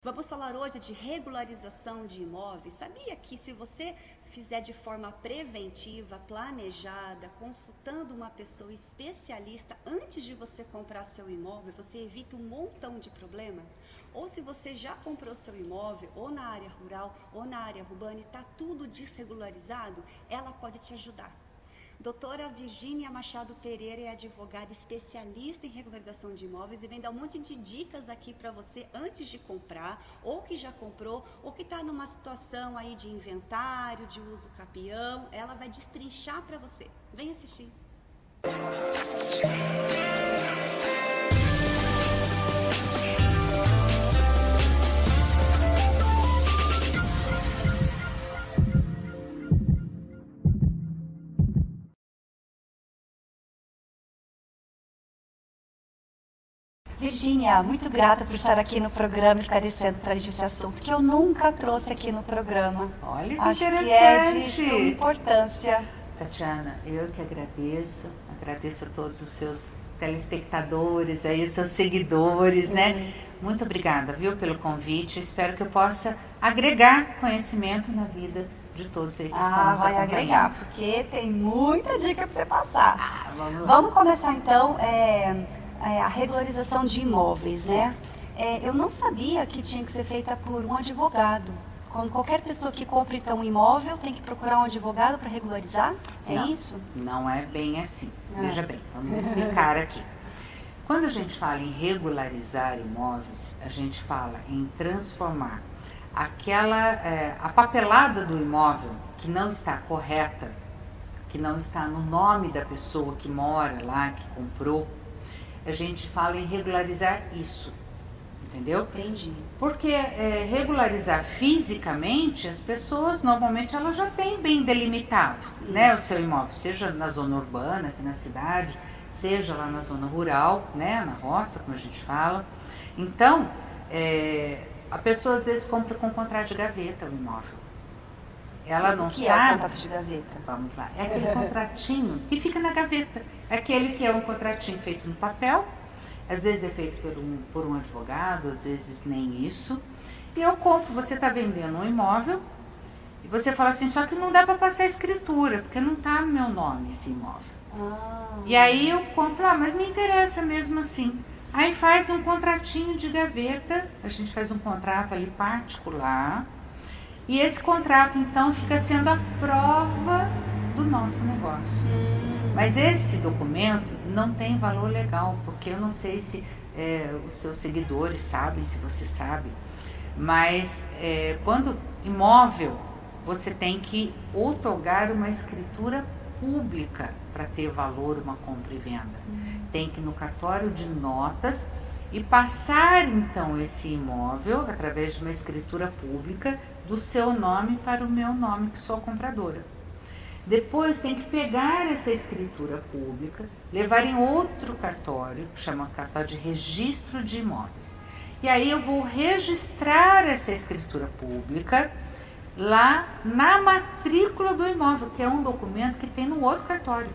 Vamos falar hoje de regularização de imóveis. Sabia que se você fizer de forma preventiva, planejada, consultando uma pessoa especialista antes de você comprar seu imóvel, você evita um montão de problema? Ou se você já comprou seu imóvel, ou na área rural, ou na área urbana, e está tudo desregularizado, ela pode te ajudar. Doutora Virgínia Machado Pereira é advogada especialista em regularização de imóveis e vem dar um monte de dicas aqui para você antes de comprar, ou que já comprou, ou que está numa situação aí de inventário, de uso capião. Ela vai destrinchar para você. Vem assistir. Virgínia, muito grata por estar aqui no programa esclarecendo para a gente esse assunto que eu nunca trouxe aqui no programa. Olha que Acho interessante. que é de suma importância. Tatiana, eu que agradeço a todos os seus telespectadores, aí, os seus seguidores, né? Muito obrigada, viu, pelo convite. Espero que eu possa agregar conhecimento na vida de todos aí que estão nos Vai acompanhando. agregar, porque tem muita dica para você passar. Vamos lá. Vamos começar então a regularização de imóveis, né? Eu não sabia que tinha que ser feita por um advogado. Como qualquer pessoa que compra então um imóvel tem que procurar um advogado para regularizar? Não, Isso? Não é bem assim. Veja bem, vamos explicar aqui. Quando a gente fala em regularizar imóveis, a gente fala em transformar a papelada do imóvel que não está correta, que não está no nome da pessoa que mora lá, que comprou, a gente fala em regularizar isso, entendeu? Entendi. Porque regularizar fisicamente, as pessoas normalmente elas já têm bem delimitado, né, o seu imóvel, seja na zona urbana, aqui na cidade, seja lá na zona rural, né, na roça, como a gente fala. Então, a pessoa às vezes compra com contrato de gaveta o imóvel. Ela não sabe. O que é o contrato de gaveta? Vamos lá, é aquele contratinho que fica na gaveta. É aquele que é um contratinho feito no papel, às vezes é feito por um advogado, às vezes nem isso. E eu compro, você está vendendo um imóvel, e você fala assim, só que não dá para passar a escritura, porque não está no meu nome esse imóvel. E aí eu compro, mas me interessa mesmo assim. Aí faz um contratinho de gaveta, a gente faz um contrato ali particular, e esse contrato então fica sendo a prova do nosso negócio. Mas esse documento não tem valor legal, porque eu não sei se os seus seguidores sabem, se você sabe, mas quando imóvel, você tem que outorgar uma escritura pública para ter valor uma compra e venda. Tem que ir no cartório de notas e passar então esse imóvel, através de uma escritura pública, do seu nome para o meu nome, que sou a compradora. Depois tem que pegar essa escritura pública, levar em outro cartório, que chama cartório de registro de imóveis. E aí eu vou registrar essa escritura pública lá na matrícula do imóvel, que é um documento que tem no outro cartório.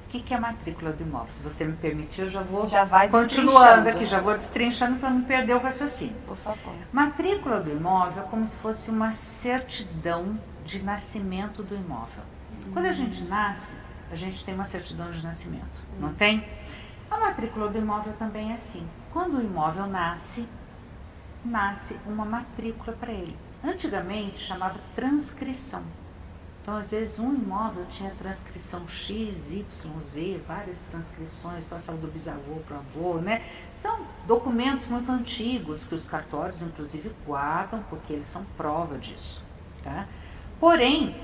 O que é a matrícula do imóvel? Se você me permitir, eu já vou continuando aqui, já vou destrinchando para não perder o raciocínio. Por favor. Matrícula do imóvel é como se fosse uma certidão de nascimento do imóvel. Quando a gente nasce, a gente tem uma certidão de nascimento, não tem? A matrícula do imóvel também é assim. Quando o imóvel nasce uma matrícula para ele. Antigamente chamava transcrição. Então, às vezes, um imóvel tinha transcrição X, Y, Z, várias transcrições, passava do bisavô para o avô, né? São documentos muito antigos que os cartórios, inclusive, guardam, porque eles são prova disso, tá? Porém,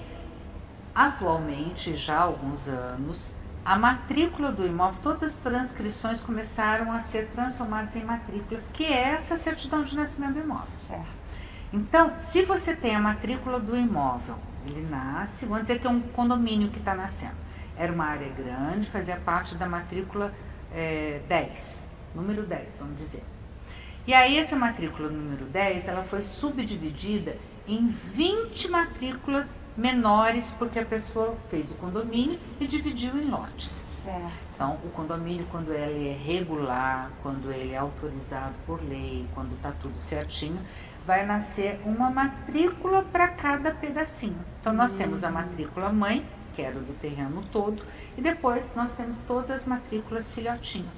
atualmente, já há alguns anos, a matrícula do imóvel, todas as transcrições começaram a ser transformadas em matrículas, que é essa certidão de nascimento do imóvel. Certo. Então, se você tem a matrícula do imóvel, ele nasce, vamos dizer que é um condomínio que está nascendo. Era uma área grande, fazia parte da matrícula 10, número 10, vamos dizer. E aí essa matrícula número 10, ela foi subdividida em 20 matrículas menores, porque a pessoa fez o condomínio e dividiu em lotes. Certo. Então, o condomínio, quando ele é regular, quando ele é autorizado por lei, quando está tudo certinho, vai nascer uma matrícula para cada pedacinho. Então, nós temos a matrícula mãe, que era do terreno todo, e depois nós temos todas as matrículas filhotinho.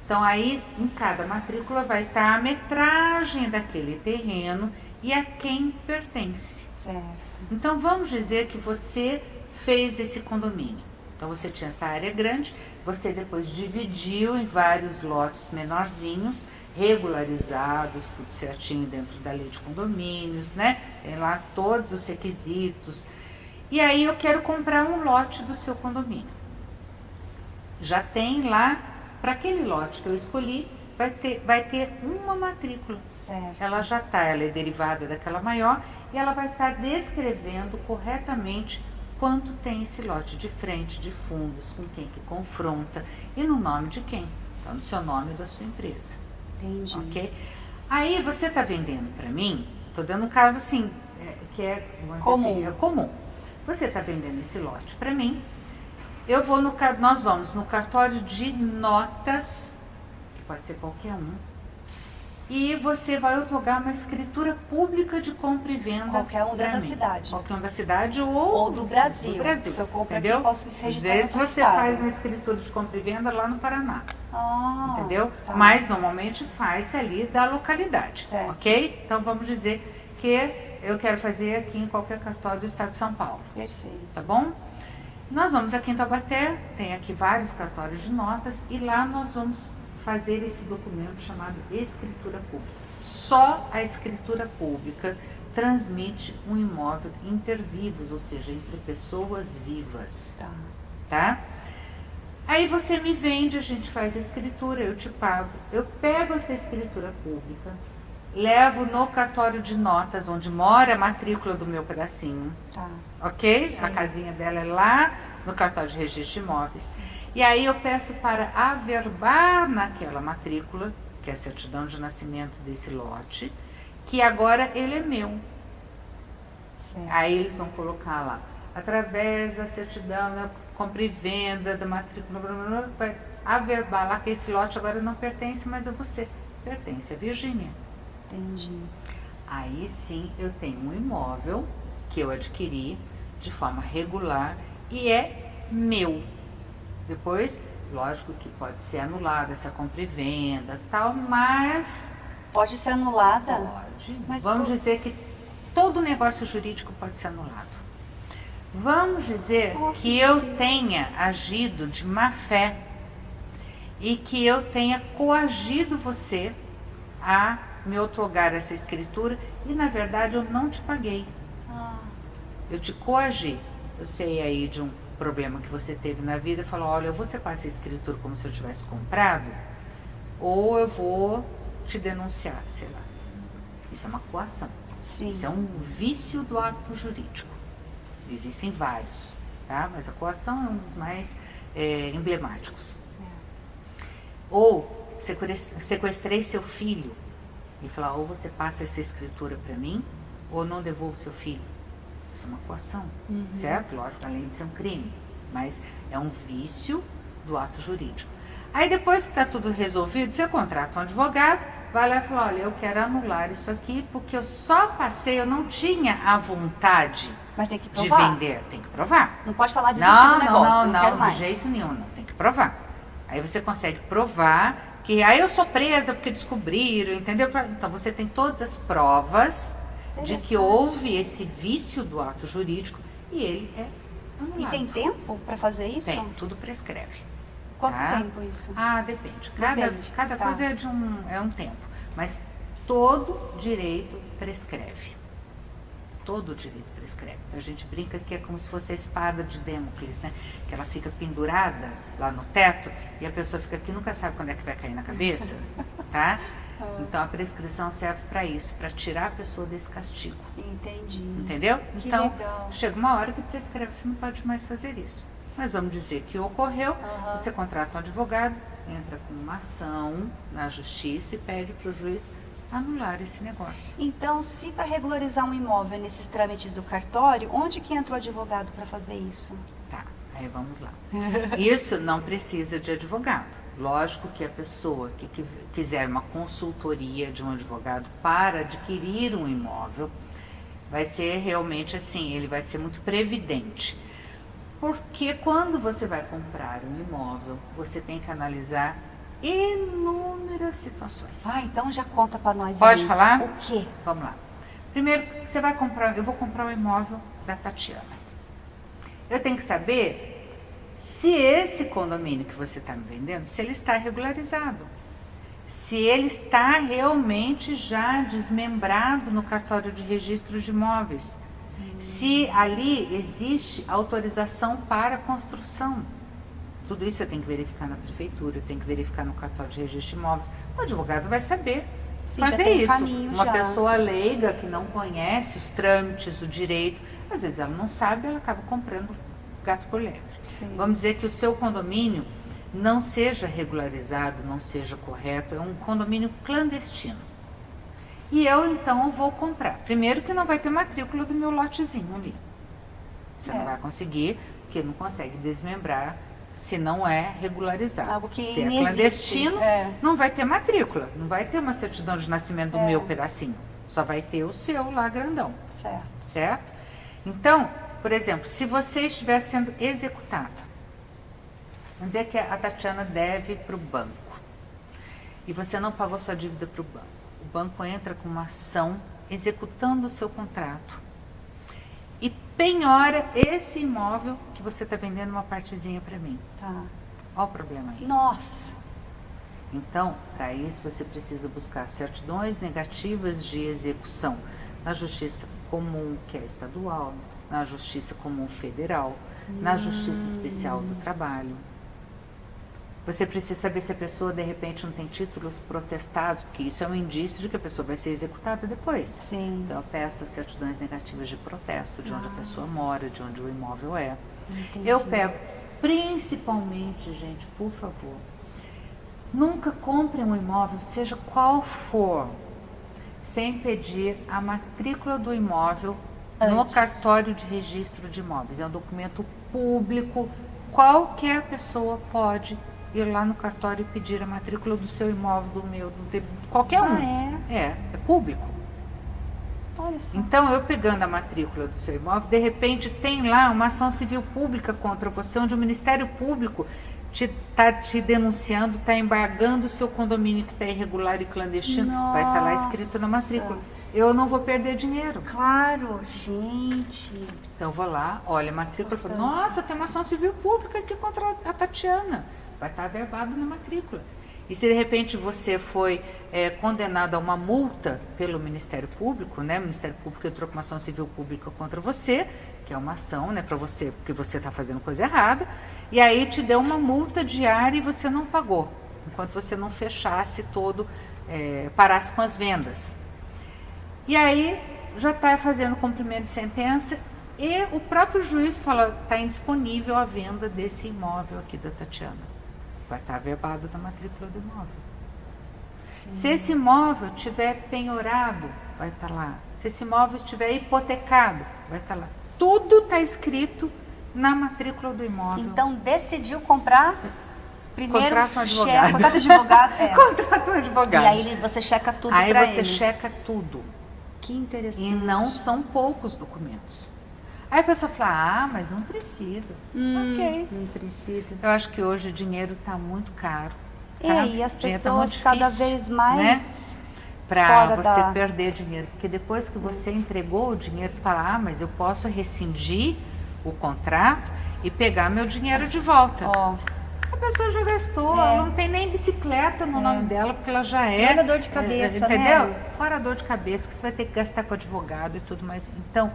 Então, aí, em cada matrícula vai estar a metragem daquele terreno e a quem pertence. Certo. Então, vamos dizer que você fez esse condomínio. Então, você tinha essa área grande, você depois dividiu em vários lotes menorzinhos, regularizados, tudo certinho dentro da lei de condomínios, né? Tem lá todos os requisitos. E aí eu quero comprar um lote do seu condomínio. Já tem lá, para aquele lote que eu escolhi, vai ter uma matrícula. Certo. Ela já está, ela é derivada daquela maior, e ela vai estar descrevendo corretamente quanto tem esse lote de frente, de fundos, com quem que confronta e no nome de quem. Então, no seu nome e da sua empresa. Entendi. Ok? Aí você está vendendo para mim, estou dando um caso assim, que é comum. Assim, é comum. Você está vendendo esse lote para mim, nós vamos no cartório de notas, que pode ser qualquer um, e você vai otorgar uma escritura pública de compra e venda. Qualquer um da mim. cidade. Qualquer um da cidade ou do Brasil. Do Brasil. Se eu compro aqui, entendeu? posso Às registrar vezes no você estado. faz uma escritura de compra e venda lá no Paraná. Ah, Entendeu? tá. Mas normalmente faz ali da localidade. Certo. Ok? Então vamos dizer que eu quero fazer aqui em qualquer cartório do estado de São Paulo. Perfeito. Tá bom? Nós vamos aqui em Taubaté, tem aqui vários cartórios de notas, e lá nós vamos fazer esse documento chamado escritura pública. Só a escritura pública transmite um imóvel inter vivos, ou seja, entre pessoas vivas. Tá. Tá? Aí você me vende, a gente faz a escritura, eu te pago. Eu pego essa escritura pública, levo no cartório de notas, onde mora a matrícula do meu pedacinho. Tá. Ok? Sim. A casinha dela é lá no cartório de registro de imóveis. E aí eu peço para averbar naquela matrícula, que é a certidão de nascimento desse lote, que agora ele é meu. Certo. Aí eles vão colocar lá, através da certidão da compra e venda, da matrícula, blá, blá, blá, vai averbar lá que esse lote agora não pertence mais a você, pertence a Virgínia. Entendi. Aí sim eu tenho um imóvel que eu adquiri de forma regular e é meu. Depois, lógico que pode ser anulada essa compra e venda, tal, mas Pode ser anulada? pode. Mas Vamos dizer que todo negócio jurídico pode ser anulado. Vamos dizer que eu tenha agido de má fé e que eu tenha coagido você a me otorgar essa escritura e, na verdade, eu não te paguei. Ah, Eu te coagi. Eu sei aí de um problema que você teve na vida, falou, olha, eu vou separar essa escritura como se eu tivesse comprado, ou eu vou te denunciar, sei lá. Isso é uma coação. sim. Isso é um vício do ato jurídico. Existem vários, tá? Mas a coação é um dos mais emblemáticos. Ou sequestrei seu filho e falar, ou você passa essa escritura para mim, ou não devolvo seu filho. Isso é uma coação, certo? Lógico, além de ser um crime, mas é um vício do ato jurídico. Aí depois que está tudo resolvido, você contrata um advogado, vai lá e fala, olha, eu quero anular isso aqui porque eu só passei, eu não tinha a vontade Mas tem que de provar. vender. Tem que provar. Não pode falar de Não, negócio, não, quero de mais. jeito nenhum, não. Tem que provar. Aí você consegue provar que aí eu sou presa porque descobriram, entendeu? Então você tem todas as provas de que houve esse vício do ato jurídico e ele é anulado. E tem tempo para fazer isso? Tem, tudo prescreve. Quanto tá? tempo isso? Ah, depende. Depende, Cada tá. coisa é um tempo. Mas todo direito prescreve. Todo direito prescreve. Então, a gente brinca que é como se fosse a espada de Damocles, né? Que ela fica pendurada lá no teto e a pessoa fica aqui e nunca sabe quando é que vai cair na cabeça, tá? Então a prescrição serve para isso, para tirar a pessoa desse castigo. Entendi. Entendeu? Que Então, legal. chega uma hora que prescreve, você não pode mais fazer isso. Mas vamos dizer que ocorreu, Aham. você contrata um advogado, entra com uma ação na justiça e pede para o juiz anular esse negócio. Então, se para regularizar um imóvel nesses trâmites do cartório, onde que entra o advogado para fazer isso? Tá. Aí vamos lá. Isso não precisa de advogado. Lógico que a pessoa que quiser uma consultoria de um advogado para adquirir um imóvel, vai ser realmente assim, ele vai ser muito previdente. Porque quando você vai comprar um imóvel, você tem que analisar inúmeras situações. Ah, então já conta pra nós Pode aí. falar? O quê? Vamos lá. Primeiro, você vai comprar, eu vou comprar um imóvel da Tatiana. Eu tenho que saber se esse condomínio que você está me vendendo, se ele está regularizado. Se ele está realmente já desmembrado no cartório de registro de imóveis. Se ali existe autorização para construção. Tudo isso eu tenho que verificar na prefeitura, eu tenho que verificar no cartório de registro de imóveis. O advogado vai saber Sim, já fazer tem isso. caminho Uma já. pessoa leiga que não conhece os trâmites, o direito, às vezes ela não sabe, ela acaba comprando gato por lebre. Sim. Vamos dizer que o seu condomínio não seja regularizado, não seja correto, é um condomínio clandestino. E eu então vou comprar. Primeiro que não vai ter matrícula do meu lotezinho ali. Você não vai conseguir, porque não consegue desmembrar se não é regularizado. Algo que se é inexiste. clandestino, É. não vai ter matrícula, não vai ter uma certidão de nascimento do É. meu pedacinho. Só vai ter o seu lá grandão, Certo. certo? Então, por exemplo, se você estiver sendo executada, vamos dizer que a Tatiana deve para o banco e você não pagou sua dívida para o banco. O banco entra com uma ação executando o seu contrato e penhora esse imóvel que você está vendendo uma partezinha para mim. Tá. Olha o problema aí. Nossa. Então, para isso você precisa buscar certidões negativas de execução na Justiça Comum, que é estadual, na Justiça Comum Federal, na Justiça Especial do Trabalho. Você precisa saber se a pessoa, de repente, não tem títulos protestados, porque isso é um indício de que a pessoa vai ser executada depois. Sim. Então, eu peço as certidões negativas de protesto, de onde a pessoa mora, de onde o imóvel é. Entendi. Eu pego, principalmente, gente, por favor, nunca compre um imóvel, seja qual for, sem pedir a matrícula do imóvel no Antes. cartório de registro de imóveis. É um documento público, qualquer pessoa pode ir lá no cartório e pedir a matrícula do seu imóvel, do meu, de qualquer um. É público. Olha só. Então, eu pegando a matrícula do seu imóvel, de repente tem lá uma ação civil pública contra você, onde o Ministério Público está te denunciando, está embargando o seu condomínio que está irregular e clandestino. Vai estar lá escrito na matrícula. Eu não vou perder dinheiro. Claro, gente. Então, eu vou lá, olha a matrícula e falo, nossa, tem uma ação civil pública aqui contra a Tatiana. Vai estar averbado na matrícula. E se de repente você foi condenado a uma multa pelo Ministério Público, né? O Ministério Público entrou com uma ação civil pública contra você, que é uma ação, né, para você, porque você está fazendo coisa errada, e aí te deu uma multa diária e você não pagou, enquanto você não fechasse todo, parasse com as vendas. E aí já está fazendo cumprimento de sentença e o próprio juiz fala, está indisponível a venda desse imóvel aqui da Tatiana. Vai estar averbado na matrícula do imóvel. Sim. Se esse imóvel estiver penhorado, vai estar lá. Se esse imóvel estiver hipotecado, vai estar lá. Tudo está escrito na matrícula do imóvel. Então, decidiu comprar, primeiro contrata um advogado. Contrata advogado. Contrata um advogado. E aí você checa tudo para ele. Aí você checa tudo. Que interessante. E não são poucos documentos. Aí a pessoa fala, ah, mas não precisa. Ok. Não precisa. Eu acho que hoje o dinheiro está muito caro. Sabe? E as O dinheiro pessoas tá cada difícil, vez mais né? Para fora você da... perder dinheiro. Porque depois que você entregou o dinheiro, você fala, ah, mas eu posso rescindir o contrato e pegar meu dinheiro de volta. Ó, A pessoa já gastou, ela não tem nem bicicleta no nome dela, porque ela já é. Olha a dor de cabeça, entendeu? né? Fora a dor de cabeça, que você vai ter que gastar com advogado e tudo mais. Então,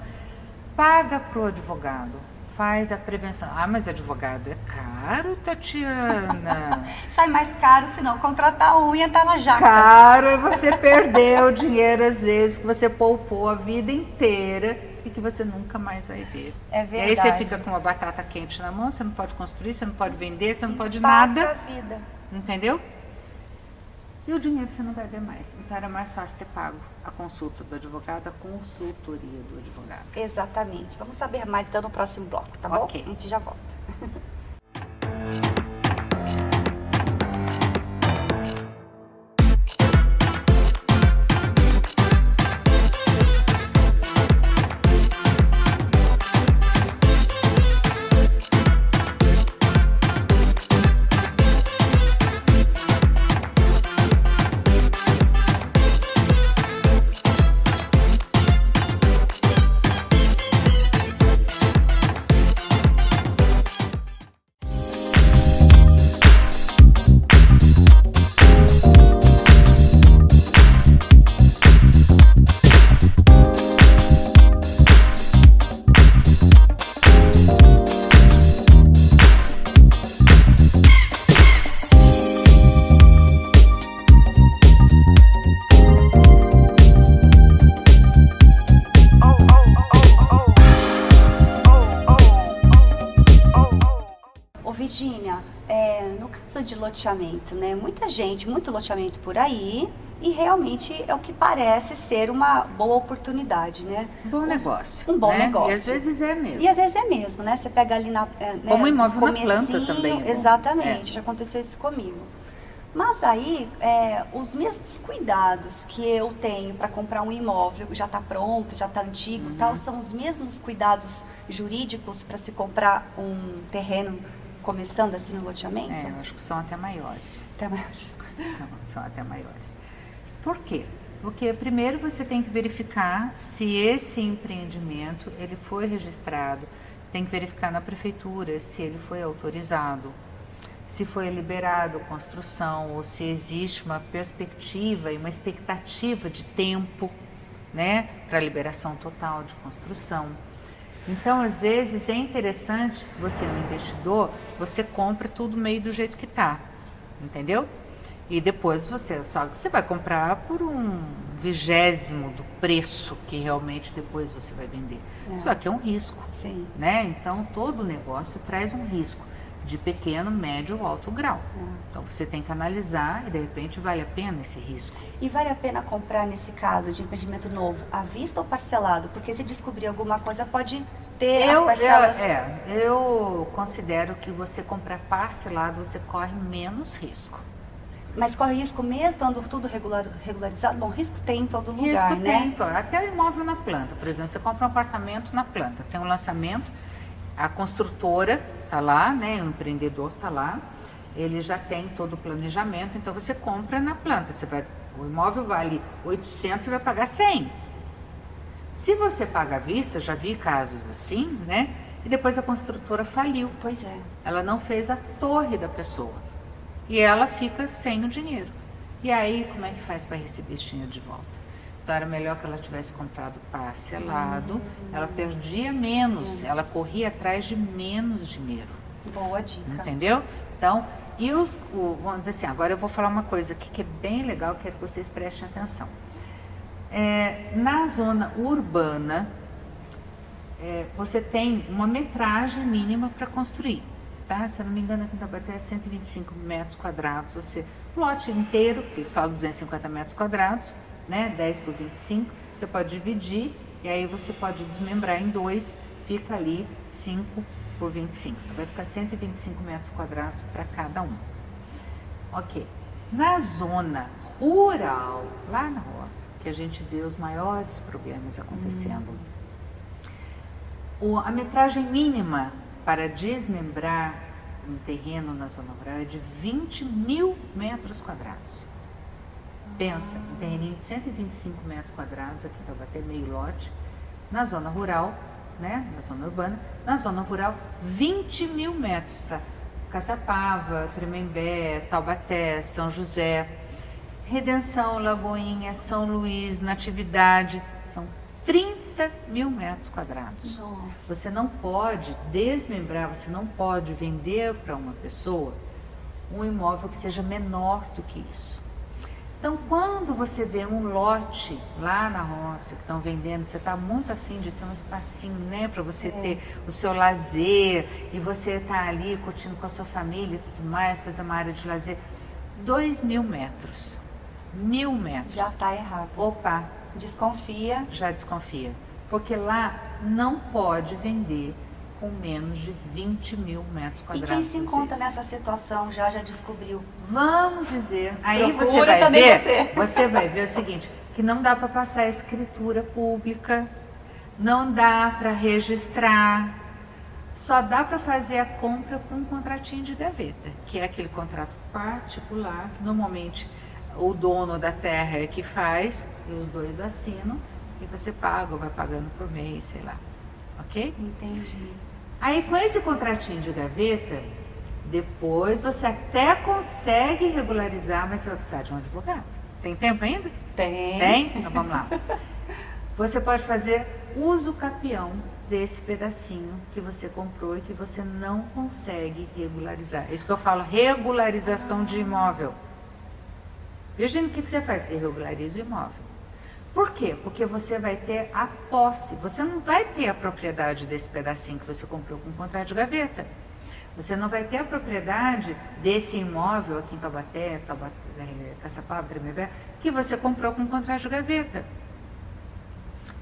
paga pro advogado, faz a prevenção. Ah, mas advogado é caro, Tatiana. sai mais caro, senão contratar a unha tá na jaca. Caro é você perder o dinheiro, às vezes, que você poupou a vida inteira e que você nunca mais vai ver. É E verdade. aí você fica com uma batata quente na mão, você não pode construir, você não pode vender, você não pode Paga nada. a vida. Entendeu? E o dinheiro você não vai ver mais. Então era mais fácil ter pago a consulta do advogado, a consultoria do advogado. Exatamente. Vamos saber mais então no próximo bloco, tá bom? Ok. A gente já volta. Virgínia, no caso de loteamento, né, muita gente, muito loteamento por aí, e realmente é o que parece ser uma boa oportunidade, né? Bom negócio. Um bom né? negócio. E às vezes é mesmo. E às vezes é mesmo, né? Você pega ali na... né, Como imóvel na comecinho, planta também. É bom. Exatamente, já aconteceu isso comigo. Mas aí, os mesmos cuidados que eu tenho para comprar um imóvel que já está pronto, já está antigo e tal, são os mesmos cuidados jurídicos para se comprar um terreno começando assim no loteamento? Eu acho que são até maiores. Até mais. São até maiores. Por quê? Porque primeiro você tem que verificar se esse empreendimento ele foi registrado, tem que verificar na prefeitura se ele foi autorizado, se foi liberado construção ou se existe uma perspectiva e uma expectativa de tempo, né, para liberação total de construção. Então, às vezes, é interessante, se você é um investidor, você compra tudo meio do jeito que está, entendeu? E depois só que você vai comprar por 1/20 do preço que realmente depois você vai vender. Só que é um risco, Sim. né? Então, todo negócio traz um risco de pequeno, médio ou alto grau. Então, você tem que analisar e, de repente, vale a pena esse risco. E vale a pena comprar, nesse caso de empreendimento novo, à vista ou parcelado? Porque se descobrir alguma coisa, pode ter as parcelas... Eu considero que você comprar parcelado, você corre menos risco. Mas corre risco mesmo, estando tudo regularizado? Bom, risco tem em todo lugar, Risco né? tem, até o imóvel na planta. Por exemplo, você compra um apartamento na planta, tem um lançamento, a construtora está lá, né, o empreendedor está lá, ele já tem todo o planejamento, então você compra na planta. O imóvel vale 800, você vai pagar 100. Se você paga à vista, já vi casos assim, né, e depois a construtora faliu. Pois é. Ela não fez a torre da pessoa. E ela fica sem o dinheiro. E aí, como é que faz para receber esse dinheiro de volta? Então, era melhor que ela tivesse comprado parcelado, ela perdia menos, ela corria atrás de menos dinheiro. Boa dica. Entendeu? Então, vamos dizer assim, agora eu vou falar uma coisa aqui que é bem legal, quero que vocês prestem atenção. Na zona urbana, você tem uma metragem mínima para construir. Tá? Se eu não me engano, aqui em Taubaté é 125 metros quadrados. Lote inteiro, que eles falam 250 metros quadrados, né? 10 por 25, você pode dividir e aí você pode desmembrar em 2, fica ali 5 por 25. Então, vai ficar 125 metros quadrados para cada um. Ok. Na zona rural, lá na roça, que a gente vê os maiores problemas acontecendo, a metragem mínima para desmembrar um terreno na zona rural é de 20 mil metros quadrados. Pensa, um terreninho de 125 metros quadrados, aqui em Taubaté, meio lote, na zona rural, né, na zona urbana, na zona rural, 20 mil metros para Caçapava, Tremembé, Taubaté, São José, Redenção, Lagoinha, São Luís, Natividade, são 30 mil metros quadrados. Nossa. Você não pode desmembrar, você não pode vender para uma pessoa um imóvel que seja menor do que isso. Então, quando você vê um lote lá na roça que estão vendendo, você está muito afim de ter um espacinho, né, para você ter o seu lazer e você está ali curtindo com a sua família e tudo mais, fazer uma área de lazer, 2 mil metros, 1000 metros. Já está errado. Opa, Desconfia. já desconfia. Porque lá não pode vender com menos de 20 mil metros E quadrados. quem se encontra às vezes. nessa situação já descobriu? Vamos dizer, aí você Procura vai também ver, você vai ver o seguinte, que não dá para passar a escritura pública, não dá para registrar, só dá para fazer a compra com um contratinho de gaveta, que é aquele contrato particular, que normalmente o dono da terra é que faz, e os dois assinam, e você paga, ou vai pagando por mês, sei lá, ok? Entendi. Aí com esse contratinho de gaveta, depois você até consegue regularizar, mas você vai precisar de um advogado. Tem tempo ainda? Tem. Tem? Então vamos lá. Você pode fazer uso capião desse pedacinho que você comprou e que você não consegue regularizar. Isso que eu falo, regularização de imóvel. Virginia, o que você faz? Eu regularizo o imóvel. Por quê? Porque você vai ter a posse. Você não vai ter a propriedade desse pedacinho que você comprou com contrato de gaveta. Você não vai ter a propriedade desse imóvel aqui em Taubaté, Caçapava, Tremembé, que você comprou com contrato de gaveta.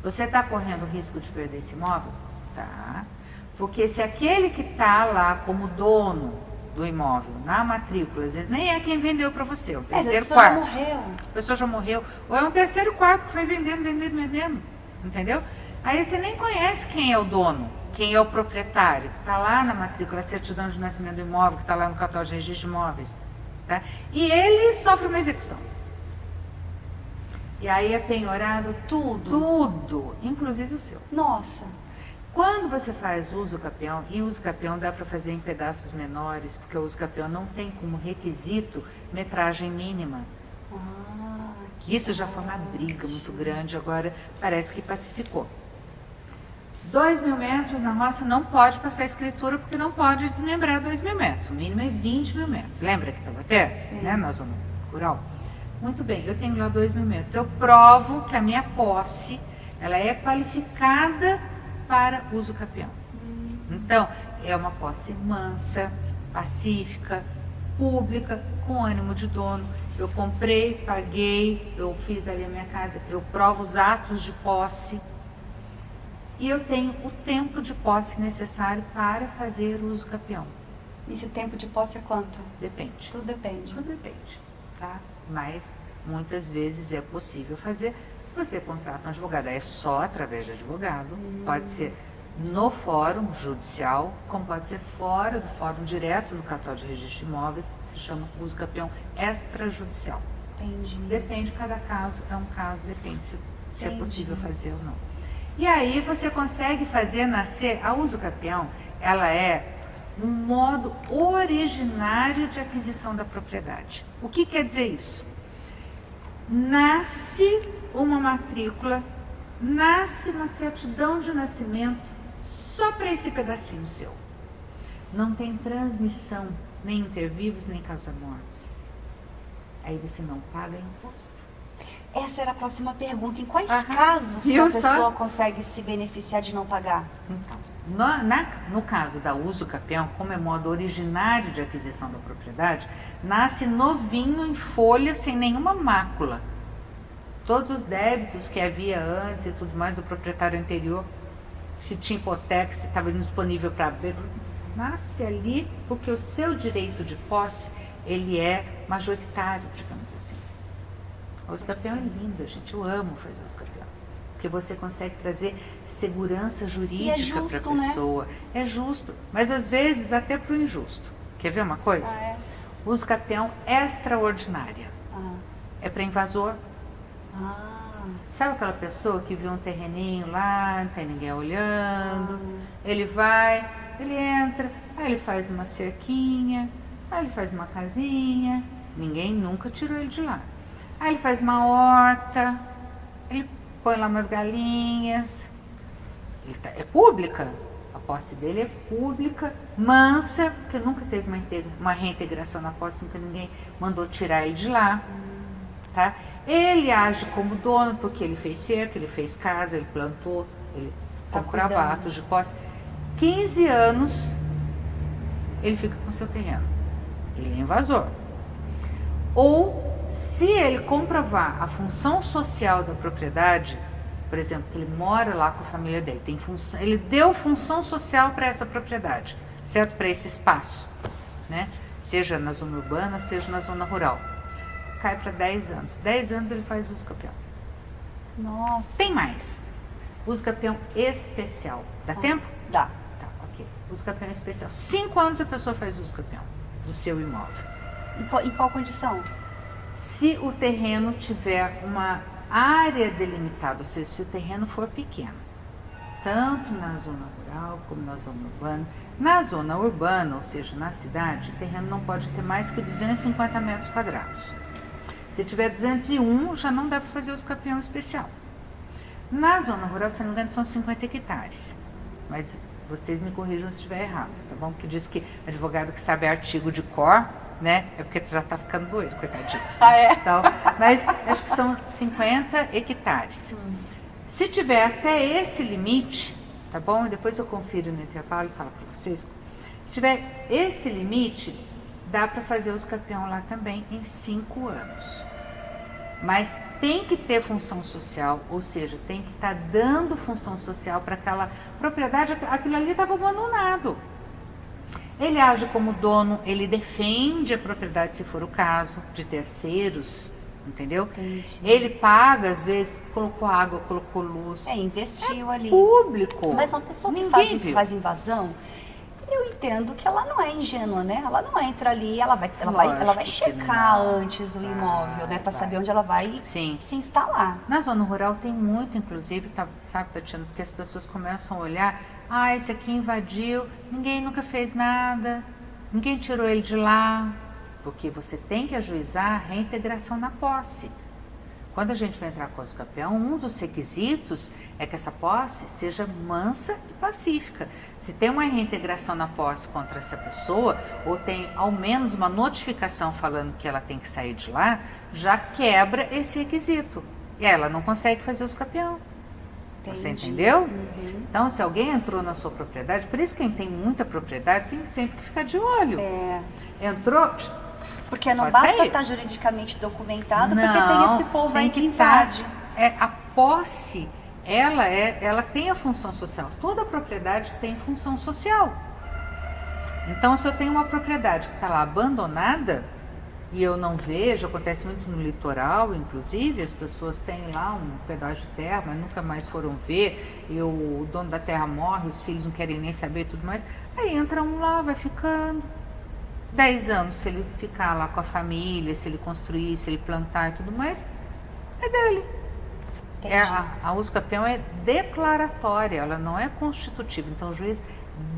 Você está correndo o risco de perder esse imóvel? Tá. Porque se aquele que está lá como dono do imóvel, na matrícula, às vezes nem é quem vendeu para você, o terceiro quarto. A pessoa já morreu. A pessoa já morreu. Ou é um terceiro quarto que foi vendendo. Entendeu? Aí você nem conhece quem é o dono, quem é o proprietário, que está lá na matrícula, a certidão de nascimento do imóvel, que está lá no cartório de registro de imóveis. Tá? E ele sofre uma execução. E aí é penhorado tudo, inclusive o seu. Nossa. Quando você faz uso capião, e uso capião dá para fazer em pedaços menores, porque o uso capião não tem como requisito metragem mínima. Ah, Isso já foi uma briga muito grande, agora parece que pacificou. 2.000 metros na roça não pode passar escritura, porque não pode desmembrar 2.000 metros. O mínimo é 20.000 metros. Lembra que estava até, né, na zona rural? Muito bem, eu tenho lá 2.000 metros. Eu provo que a minha posse, ela é qualificada para uso capião. Então, é uma posse mansa, pacífica, pública, com ânimo de dono. Eu comprei, paguei, eu fiz ali a minha casa, eu provo os atos de posse. E eu tenho o tempo de posse necessário para fazer uso capião. esse tempo de posse é quanto? Depende. Tudo depende. Tudo depende, tá? Mas muitas vezes é possível fazer. Você contrata um advogado, é só através de advogado, pode ser no fórum judicial, como pode ser fora do fórum, direto no cartório de registro de imóveis, se chama uso capião extrajudicial. Entendi. Depende, cada caso é um caso, depende se é Entendi. possível fazer ou não. E aí você consegue fazer nascer, a uso capião, ela é um modo originário de aquisição da propriedade. O que quer dizer isso? Nasce uma matrícula, nasce uma certidão de nascimento só para esse pedacinho seu. Não tem transmissão, nem intervivos, nem causa-mortes. Aí você não paga imposto. Essa era a próxima pergunta. Em quais Aham. casos que Viu a só? pessoa consegue se beneficiar de não pagar? Então, no caso da uso capião, como é modo originário de aquisição da propriedade, nasce novinho em folha, sem nenhuma mácula. Todos os débitos que havia antes e tudo mais do proprietário anterior, se tinha hipoteca, se estava disponível para abrir, nasce ali porque o seu direito de posse, ele é majoritário, digamos assim. O uso capião é lindo, gente, eu amo fazer uso capião. Porque você consegue trazer segurança jurídica para a pessoa. Né? É justo, mas às vezes até para o injusto. Quer ver uma coisa? O uso capião extraordinária. É para invasor. Sabe aquela pessoa que viu um terreninho lá, não tem ninguém olhando, ele vai, ele entra, aí ele faz uma cerquinha, aí ele faz uma casinha, ninguém nunca tirou ele de lá. Aí ele faz uma horta, ele põe lá umas galinhas, é pública, a posse dele é pública, mansa, porque nunca teve uma reintegração na posse, nunca ninguém mandou tirar ele de lá, tá? Ele age como dono, porque ele fez cerca, ele fez casa, ele plantou, ele comprava atos de posse. 15 anos, ele fica com seu terreno, ele é invasor. Ou, se ele comprovar a função social da propriedade, por exemplo, que ele mora lá com a família dele, tem função, ele deu função social para essa propriedade, certo? Para esse espaço, né? Seja na zona urbana, seja na zona rural. Cai para 10 anos. 10 anos ele faz uso capião. Nossa. Tem mais. Uso capião especial. Dá tempo? Dá. Tá, ok. Uso capião especial. 5 anos a pessoa faz uso capião do seu imóvel. Em qual condição? Se o terreno tiver uma área delimitada, ou seja, se o terreno for pequeno, tanto na zona rural como na zona urbana. Na zona urbana, ou seja, na cidade, o terreno não pode ter mais que 250 metros quadrados. Se tiver 201, já não dá para fazer uso capião especial. Na zona rural, se não me engano, são 50 hectares. Mas vocês me corrijam se estiver errado, tá bom? Porque diz que advogado que sabe artigo de cor, né? É porque já tá ficando doido, coitadinho. Ah, é? Então, mas acho que são 50 hectares. Se tiver até esse limite, tá bom? Depois eu confiro no intervalo e falo para vocês. Se tiver esse limite, dá para fazer uso capião lá também em 5 anos. Mas tem que ter função social, ou seja, tem que estar dando função social para aquela propriedade, aquilo ali estava abandonado. Ele age como dono, ele defende a propriedade, se for o caso, de terceiros, entendeu? Entendi. Ele paga, às vezes, colocou água, colocou luz. Investiu ali. Público. Mas uma pessoa que Ninguém faz isso, viu. faz invasão, eu entendo que ela não é ingênua, né? Ela não entra ali, ela vai Lógico que checar não. antes o imóvel, né? Para vai. saber onde ela vai Sim. se instalar. Na zona rural tem muito, inclusive, sabe, Tatiana, porque as pessoas começam a olhar, esse aqui invadiu, ninguém nunca fez nada, ninguém tirou ele de lá, porque você tem que ajuizar a reintegração na posse. Quando a gente vai entrar com o uso capião, um dos requisitos é que essa posse seja mansa e pacífica. Se tem uma reintegração na posse contra essa pessoa, ou tem ao menos uma notificação falando que ela tem que sair de lá, já quebra esse requisito. E ela não consegue fazer uso capião. Você Entendi. entendeu? Uhum. Então, se alguém entrou na sua propriedade, por isso quem tem muita propriedade tem sempre que ficar de olho. Entrou, Porque não pode basta sair. estar juridicamente documentado, Não, porque tem esse povo aí tem que tá. invade. A posse, ela tem a função social. Toda propriedade tem função social. Então, se eu tenho uma propriedade que está lá abandonada e eu não vejo, acontece muito no litoral, inclusive, as pessoas têm lá um pedaço de terra, mas nunca mais foram ver, e o dono da terra morre, os filhos não querem nem saber e tudo mais, aí entra um lá, vai ficando. 10 anos, se ele ficar lá com a família, se ele construir, se ele plantar e tudo mais, é dele. Entendi. A uso capião é declaratória, ela não é constitutiva. Então o juiz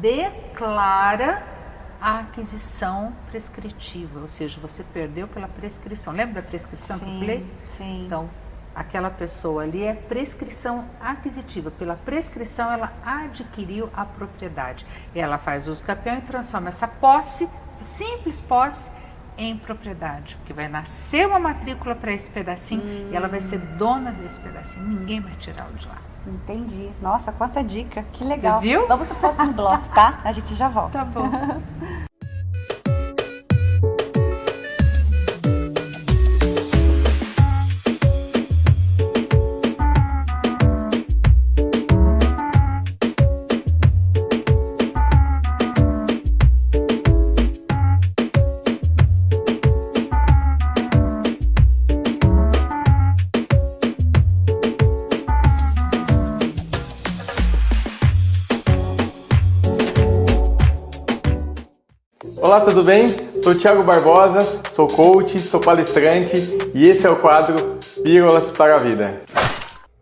declara a aquisição prescritiva, ou seja, você perdeu pela prescrição. Lembra da prescrição que eu falei? Sim. Então, aquela pessoa ali é prescrição aquisitiva. Pela prescrição, ela adquiriu a propriedade. E ela faz uso capião e transforma essa posse, essa simples posse, em propriedade. Porque vai nascer uma matrícula para esse pedacinho e ela vai ser dona desse pedacinho. Ninguém vai tirá-lo de lá. Entendi. Nossa, quanta dica. Que legal. Você viu? Vamos pro próximo bloco, tá? A gente já volta. Tá bom. Olá, tudo bem? Sou o Thiago Barbosa, sou coach, sou palestrante e esse é o quadro Pílulas para a Vida.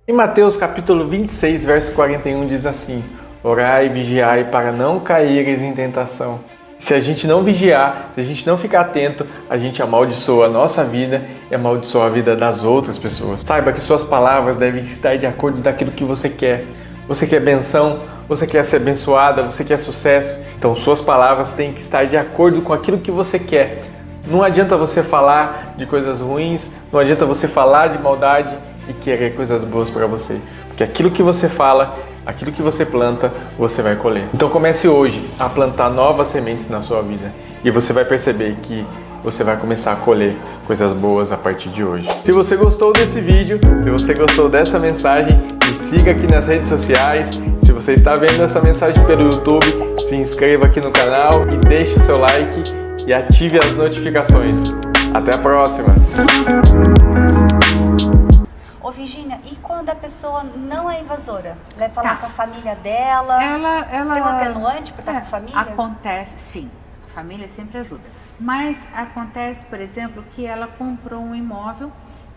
Em Mateus capítulo 26, verso 41 diz assim: Orai e vigiai para não caíres em tentação. Se a gente não vigiar, se a gente não ficar atento, a gente amaldiçoa a nossa vida e amaldiçoa a vida das outras pessoas. Saiba que suas palavras devem estar de acordo daquilo que você quer. Você quer benção? Você quer ser abençoada? Você quer sucesso? Então suas palavras têm que estar de acordo com aquilo que você quer. Não adianta você falar de coisas ruins, não adianta você falar de maldade e querer coisas boas para você. Porque aquilo que você fala, aquilo que você planta, você vai colher. Então comece hoje a plantar novas sementes na sua vida. E você vai perceber que você vai começar a colher coisas boas a partir de hoje. Se você gostou desse vídeo, se você gostou dessa mensagem, me siga aqui nas redes sociais. Se você está vendo essa mensagem pelo YouTube, se inscreva aqui no canal e deixe o seu like e ative as notificações. Até a próxima! Ô Virgínia, e quando a pessoa não é invasora? Leva lá com a família dela? Ela tem um atenuante para estar com a família? Acontece, sim. A família sempre ajuda. Mas acontece, por exemplo, que ela comprou um imóvel,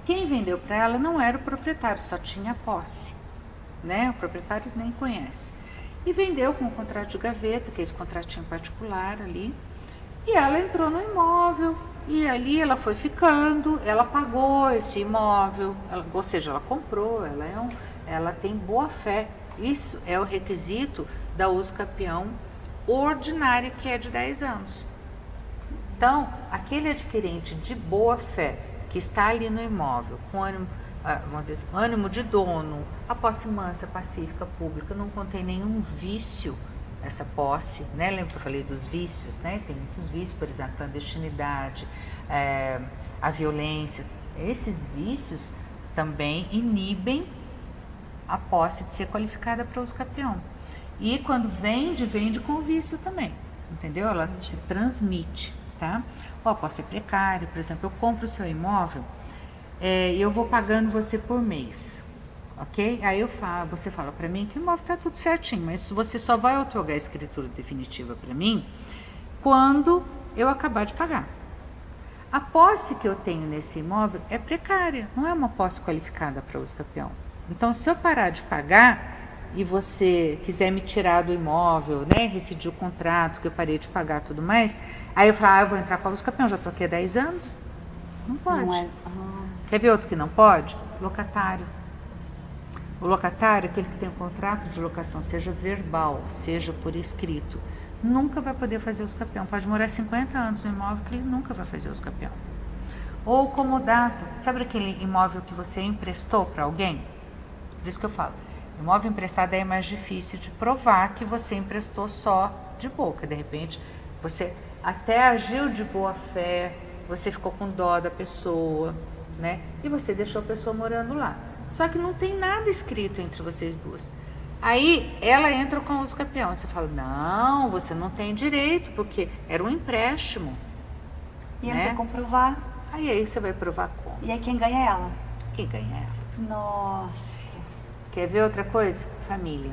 quem vendeu para ela não era o proprietário, só tinha posse, né? O proprietário nem conhece. E vendeu com um contrato de gaveta, que é esse contratinho particular ali, e ela entrou no imóvel, e ali ela foi ficando, ela pagou esse imóvel, ou seja, ela comprou, ela tem boa fé. Isso é o requisito da uso capião ordinária, que é de 10 anos. Então, aquele adquirente de boa fé, que está ali no imóvel, com ânimo, vamos dizer assim, ânimo de dono, a posse mansa, pacífica, pública, não contém nenhum vício, essa posse, né? Lembra que eu falei dos vícios, né? Tem muitos vícios, por exemplo, a clandestinidade, a violência. Esses vícios também inibem a posse de ser qualificada para uso capião. E quando vende com vício também, entendeu? Ela se transmite, tá? A posse é precária, por exemplo, eu compro o seu imóvel e eu vou pagando você por mês, ok? Aí você fala para mim que o imóvel está tudo certinho, mas você só vai outorgar a escritura definitiva para mim quando eu acabar de pagar. A posse que eu tenho nesse imóvel é precária, não é uma posse qualificada para uso capião. Então, se eu parar de pagar e você quiser me tirar do imóvel, né, rescindir o contrato que eu parei de pagar tudo mais, aí eu falo, eu vou entrar para o uso capião, já estou aqui há 10 anos? Não pode. Não é. Quer ver outro que não pode? Locatário. O locatário, aquele que tem um contrato de locação, seja verbal, seja por escrito, nunca vai poder fazer uso capião. Pode morar 50 anos no imóvel que ele nunca vai fazer uso capião. Ou comodato, sabe aquele imóvel que você emprestou para alguém? Por isso que eu falo, imóvel emprestado é mais difícil de provar que você emprestou só de boca. De repente, você até agiu de boa fé, você ficou com dó da pessoa, né? E você deixou a pessoa morando lá. Só que não tem nada escrito entre vocês duas. Aí ela entra com o uso capião. Você fala, não, você não tem direito, porque era um empréstimo. E ela vai comprovar. Aí você vai provar como? E aí quem ganha é ela? Quem ganha é ela. Nossa. Quer ver outra coisa? Família.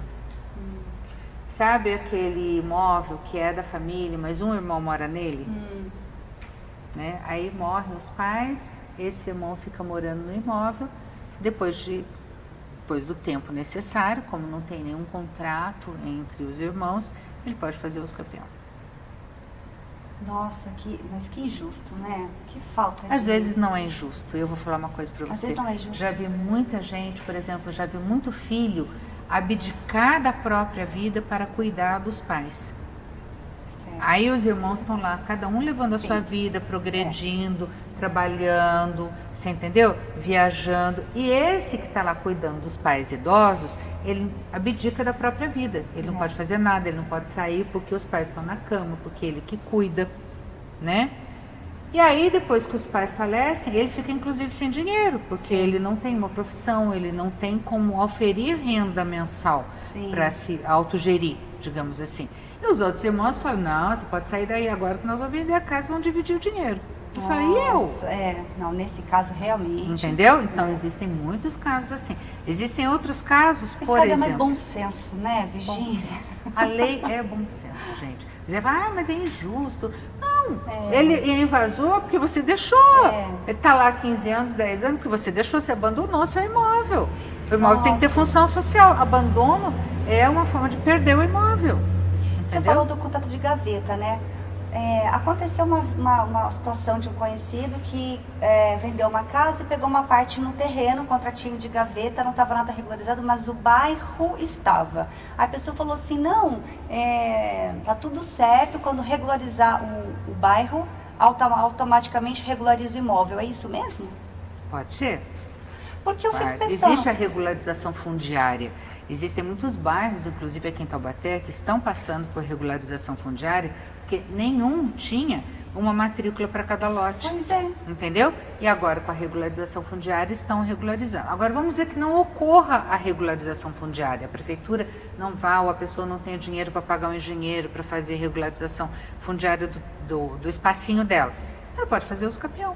Sabe aquele imóvel que é da família, mas um irmão mora nele? Né? Aí morrem os pais, esse irmão fica morando no imóvel, depois do tempo necessário, como não tem nenhum contrato entre os irmãos, ele pode fazer uso capião. Nossa, mas que injusto, né? Que falta de... Às vezes não é injusto. Eu vou falar uma coisa para você. Às vezes não é justo. Já vi muita gente, por exemplo, já vi muito filho abdicar da própria vida para cuidar dos pais. Certo. Aí os irmãos estão lá, cada um levando a sua vida, progredindo, trabalhando, você entendeu? Viajando. E esse que está lá cuidando dos pais idosos, ele abdica da própria vida. Ele não pode fazer nada, ele não pode sair porque os pais estão na cama, porque ele que cuida, né? E aí, depois que os pais falecem, ele fica inclusive sem dinheiro, porque ele não tem uma profissão, ele não tem como oferir renda mensal para se autogerir, digamos assim. E os outros irmãos falam, não, você pode sair daí agora que nós vamos vender a casa e vamos dividir o dinheiro. Eu falei, e eu? Não, nesse caso realmente. Entendeu? Então existem muitos casos assim. Existem outros casos, por exemplo. É mais bom senso, né, Virgínia? A lei é bom senso, gente. Você fala, mas é injusto. Não, ele invasou porque você deixou. Ele está lá há 15 anos, 10 anos, porque você deixou, você abandonou seu imóvel. O imóvel tem que ter função social. Abandono é uma forma de perder o imóvel. Entendeu? Você falou do contrato de gaveta, né? Aconteceu uma situação de um conhecido que vendeu uma casa e pegou uma parte no terreno, contratinho de gaveta, não estava nada regularizado, mas o bairro estava. Aí a pessoa falou assim, não, tá tudo certo, quando regularizar o bairro, automaticamente regulariza o imóvel. É isso mesmo? Pode ser. Porque eu fico pensando... Existe a regularização fundiária. Existem muitos bairros, inclusive aqui em Taubaté, que estão passando por regularização fundiária, porque nenhum tinha uma matrícula para cada lote. Pois é. Entendeu? E agora com a regularização fundiária estão regularizando. Agora vamos dizer que não ocorra a regularização fundiária. A prefeitura não vá ou a pessoa não tenha dinheiro para pagar um engenheiro para fazer regularização fundiária do espacinho dela. Ela pode fazer uso capião.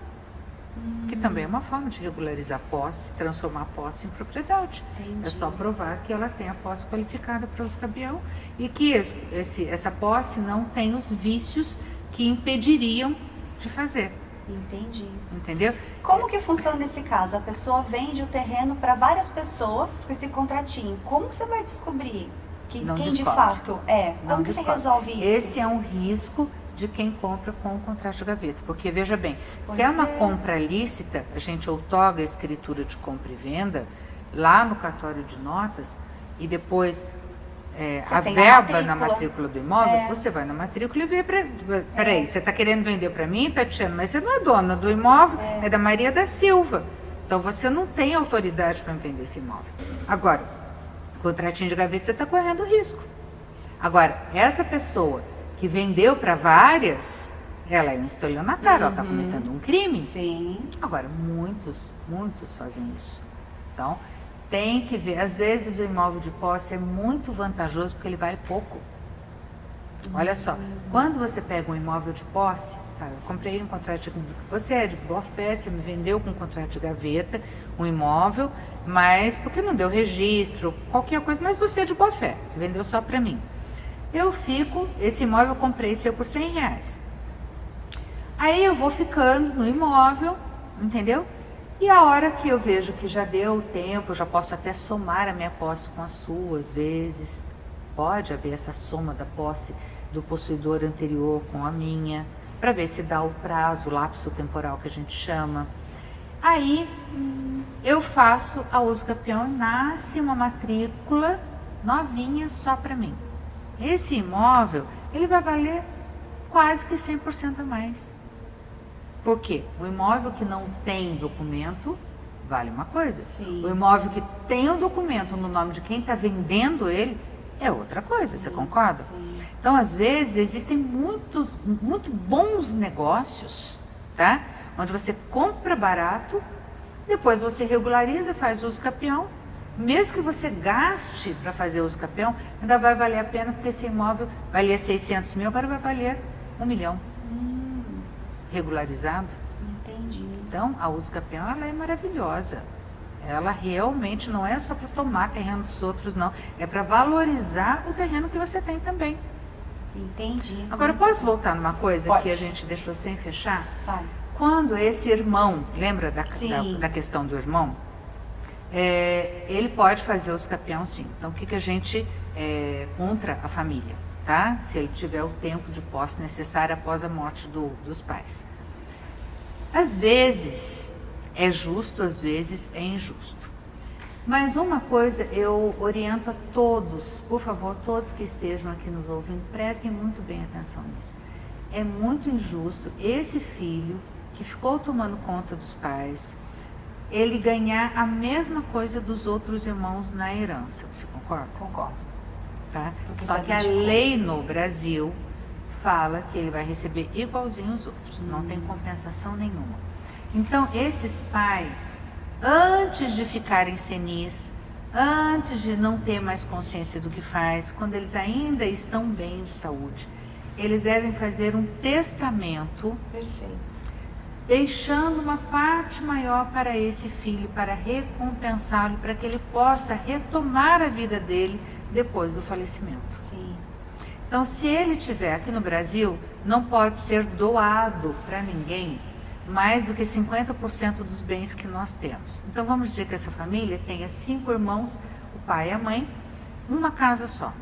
Que também é uma forma de regularizar a posse, transformar a posse em propriedade. Entendi. É só provar que ela tem a posse qualificada para uso capião e que essa posse não tem os vícios que impediriam de fazer. Entendi. Entendeu? Como que funciona nesse caso? A pessoa vende o terreno para várias pessoas com esse contratinho. Como que você vai descobrir Não quem de descobre. fato é? Não Como que você descobre. resolve isso? Esse é um risco de quem compra com o contrato de gaveta. Porque, veja bem, Pois se é uma é. compra lícita, a gente outorga a escritura de compra e venda lá no cartório de notas e depois a tem a verba na matrícula. matrícula do imóvel, É. você vai na matrícula e vê, peraí, você está querendo vender para mim, Tatiana, mas você não é dona do imóvel, é da Maria da Silva. Então você não tem autoridade para vender esse imóvel. Agora, contratinho de gaveta, você está correndo risco. Agora, essa pessoa que vendeu para várias, ela é um estelionatário, ela está cometendo um crime. Sim. Agora, muitos fazem isso. Então, tem que ver. Às vezes o imóvel de posse é muito vantajoso porque ele vale pouco. Olha só, quando você pega um imóvel de posse, tá, eu comprei um contrato de... Você é de boa fé, você me vendeu com um contrato de gaveta, um imóvel, mas porque não deu registro, qualquer coisa, mas você é de boa fé, você vendeu só para mim. Esse imóvel eu comprei seu por R$100. Aí eu vou ficando no imóvel, entendeu? E a hora que eu vejo que já deu o tempo, eu já posso até somar a minha posse com a sua, às vezes. Pode haver essa soma da posse do possuidor anterior com a minha, para ver se dá o prazo, o lapso temporal que a gente chama. Aí eu faço a uso capião e nasce uma matrícula novinha só para mim. Esse imóvel, ele vai valer quase que 100% a mais. Por quê? O imóvel que não tem documento vale uma coisa. Sim. O imóvel que tem o documento no nome de quem está vendendo ele é outra coisa, você concorda? Sim. Então, às vezes, existem muito bons negócios, tá? Onde você compra barato, depois você regulariza, faz uso capião. Mesmo que você gaste para fazer uso capião, ainda vai valer a pena, porque esse imóvel valia 600 mil, agora vai valer 1 milhão. Regularizado. Entendi. Então, a uso capião, ela é maravilhosa. Ela realmente não é só para tomar terreno dos outros, não. É para valorizar o terreno que você tem também. Entendi. Agora, posso voltar numa coisa Pode. que a gente deixou sem fechar? Vai. Quando esse irmão, lembra Sim. da questão do irmão? Ele pode fazer uso capião, sim. Então, o que a gente contra a família, tá? Se ele tiver o tempo de posse necessário após a morte dos pais. Às vezes é justo, às vezes é injusto. Mas uma coisa eu oriento a todos, por favor, todos que estejam aqui nos ouvindo, prestem muito bem atenção nisso. É muito injusto esse filho que ficou tomando conta dos pais, ele ganhar a mesma coisa dos outros irmãos na herança. Você concorda? Concordo. Tá? Porque Só isso que é a ridículo. lei no Brasil fala que ele vai receber igualzinho os outros, não tem compensação nenhuma. Então, esses pais, antes de ficarem senis, antes de não ter mais consciência do que faz, quando eles ainda estão bem de saúde, eles devem fazer um testamento, Perfeito. deixando uma parte maior para esse filho, para recompensá-lo, para que ele possa retomar a vida dele depois do falecimento. Sim. Então, se ele tiver aqui no Brasil, não pode ser doado para ninguém mais do que 50% dos bens que nós temos. Então, vamos dizer que essa família tenha 5 irmãos, o pai e a mãe, uma casa só.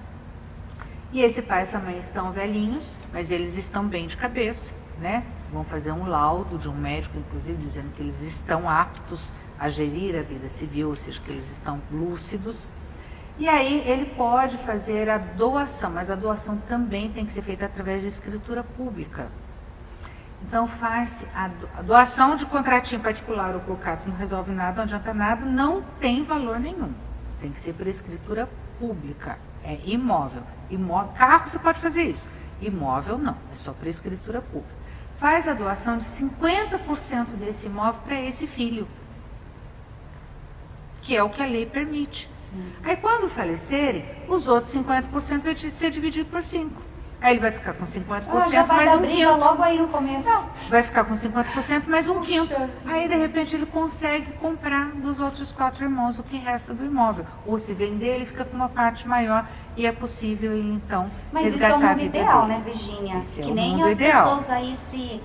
E esse pai e essa mãe estão velhinhos, mas eles estão bem de cabeça, né? Vão fazer um laudo de um médico, inclusive, dizendo que eles estão aptos a gerir a vida civil, ou seja, que eles estão lúcidos. E aí ele pode fazer a doação, mas a doação também tem que ser feita através de escritura pública. Então faz a doação de contratinho particular ou por carta não resolve nada, não adianta nada, não tem valor nenhum. Tem que ser por escritura pública, é imóvel. Carro você pode fazer isso, imóvel não, é só por escritura pública. faz a doação de 50% desse imóvel para esse filho, que é o que a lei permite. Aí quando falecerem, os outros 50% vai ser dividido por 5. Aí ele vai ficar com 50% já vai mais dar um briga quinto. logo aí no começo. Não, vai ficar com 50% mais um quinto. Aí de repente ele consegue comprar dos outros 4 irmãos o que resta do imóvel. Ou se vender, ele fica com uma parte maior e é possível ele então Mas isso resgatar é o a mundo vida ideal, dele. né, Virgínia? Esse é Que o nem mundo as ideal. pessoas aí se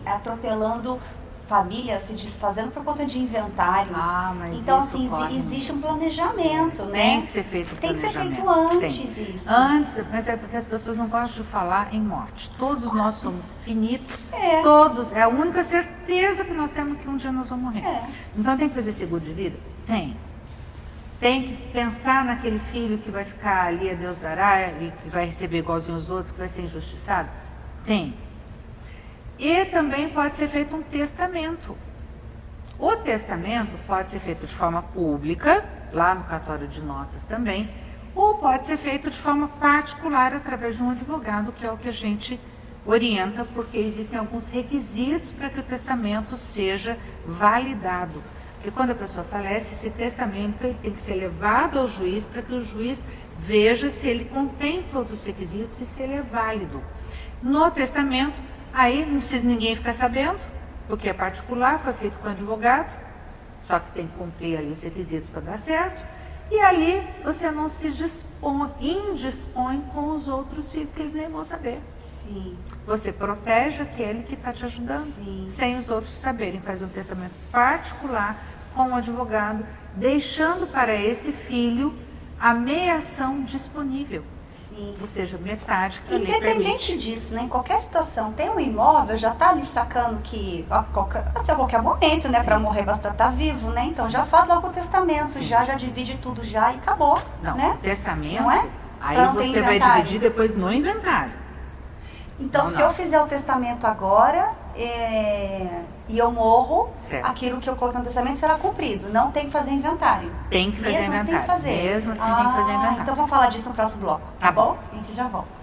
atropelando, família se desfazendo por conta de inventário. Mas Então, isso assim, corre existe um mesmo. planejamento, né? Tem que ser feito o Tem que ser feito planejamento. antes Tem. isso. Antes, mas é porque as pessoas não gostam de falar em morte. Todos nós somos finitos, É. todos. É a única certeza que nós temos que um dia nós vamos morrer. É. Então tem que fazer seguro de vida? Tem. Tem que pensar naquele filho que vai ficar ali a Deus dará e que vai receber igualzinho os outros, que vai ser injustiçado? Tem. E também pode ser feito um testamento. O testamento pode ser feito de forma pública, lá no cartório de notas também, ou pode ser feito de forma particular através de um advogado, que é o que a gente orienta, porque existem alguns requisitos para que o testamento seja validado. Porque quando a pessoa falece, esse testamento ele tem que ser levado ao juiz para que o juiz veja se ele contém todos os requisitos e se ele é válido. No testamento, aí não precisa ninguém ficar sabendo, porque é particular, foi feito com advogado, só que tem que cumprir ali os requisitos para dar certo. E ali você não se indispõe com os outros filhos, que eles nem vão saber. Sim. Você protege aquele que está te ajudando, Sim. sem os outros saberem. Faz um testamento particular com o advogado, deixando para esse filho a meia ação disponível. Sim. Ou seja, metade que a lei Independente permite. disso, né? Em qualquer situação, tem um imóvel, já tá ali sacando que até qualquer momento, né? Sim. Para morrer basta estar vivo, né? Então já faz logo o testamento, Sim. já divide tudo já e acabou, Não, né? o testamento, Não é? aí Pra não ter você vai inventário. dividir depois no inventário. Então, Não, se não. eu fizer o testamento agora e eu morro, Certo. aquilo que eu coloquei no testamento será cumprido. Não tem que fazer inventário. Tem que fazer Mesmo assim inventário. tem que fazer. Mesmo assim tem que fazer inventário. Então vamos falar disso no próximo bloco. Tá bom. A gente já volta.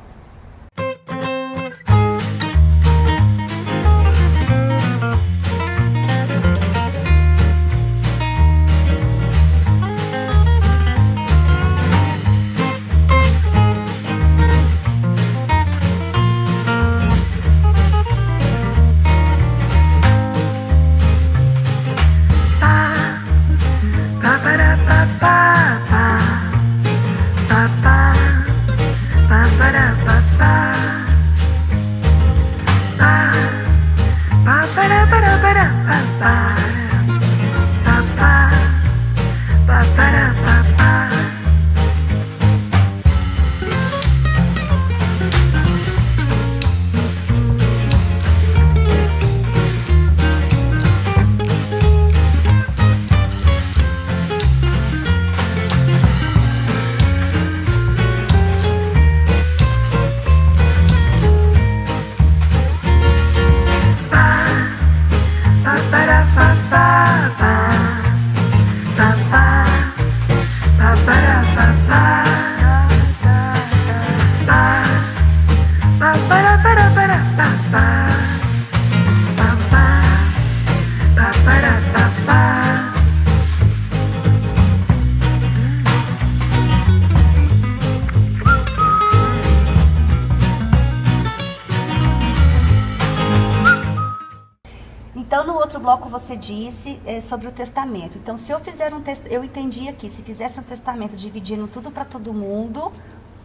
Então, no outro bloco você disse sobre o testamento. Então, se eu fizer eu entendi aqui, se fizesse um testamento dividindo tudo para todo mundo,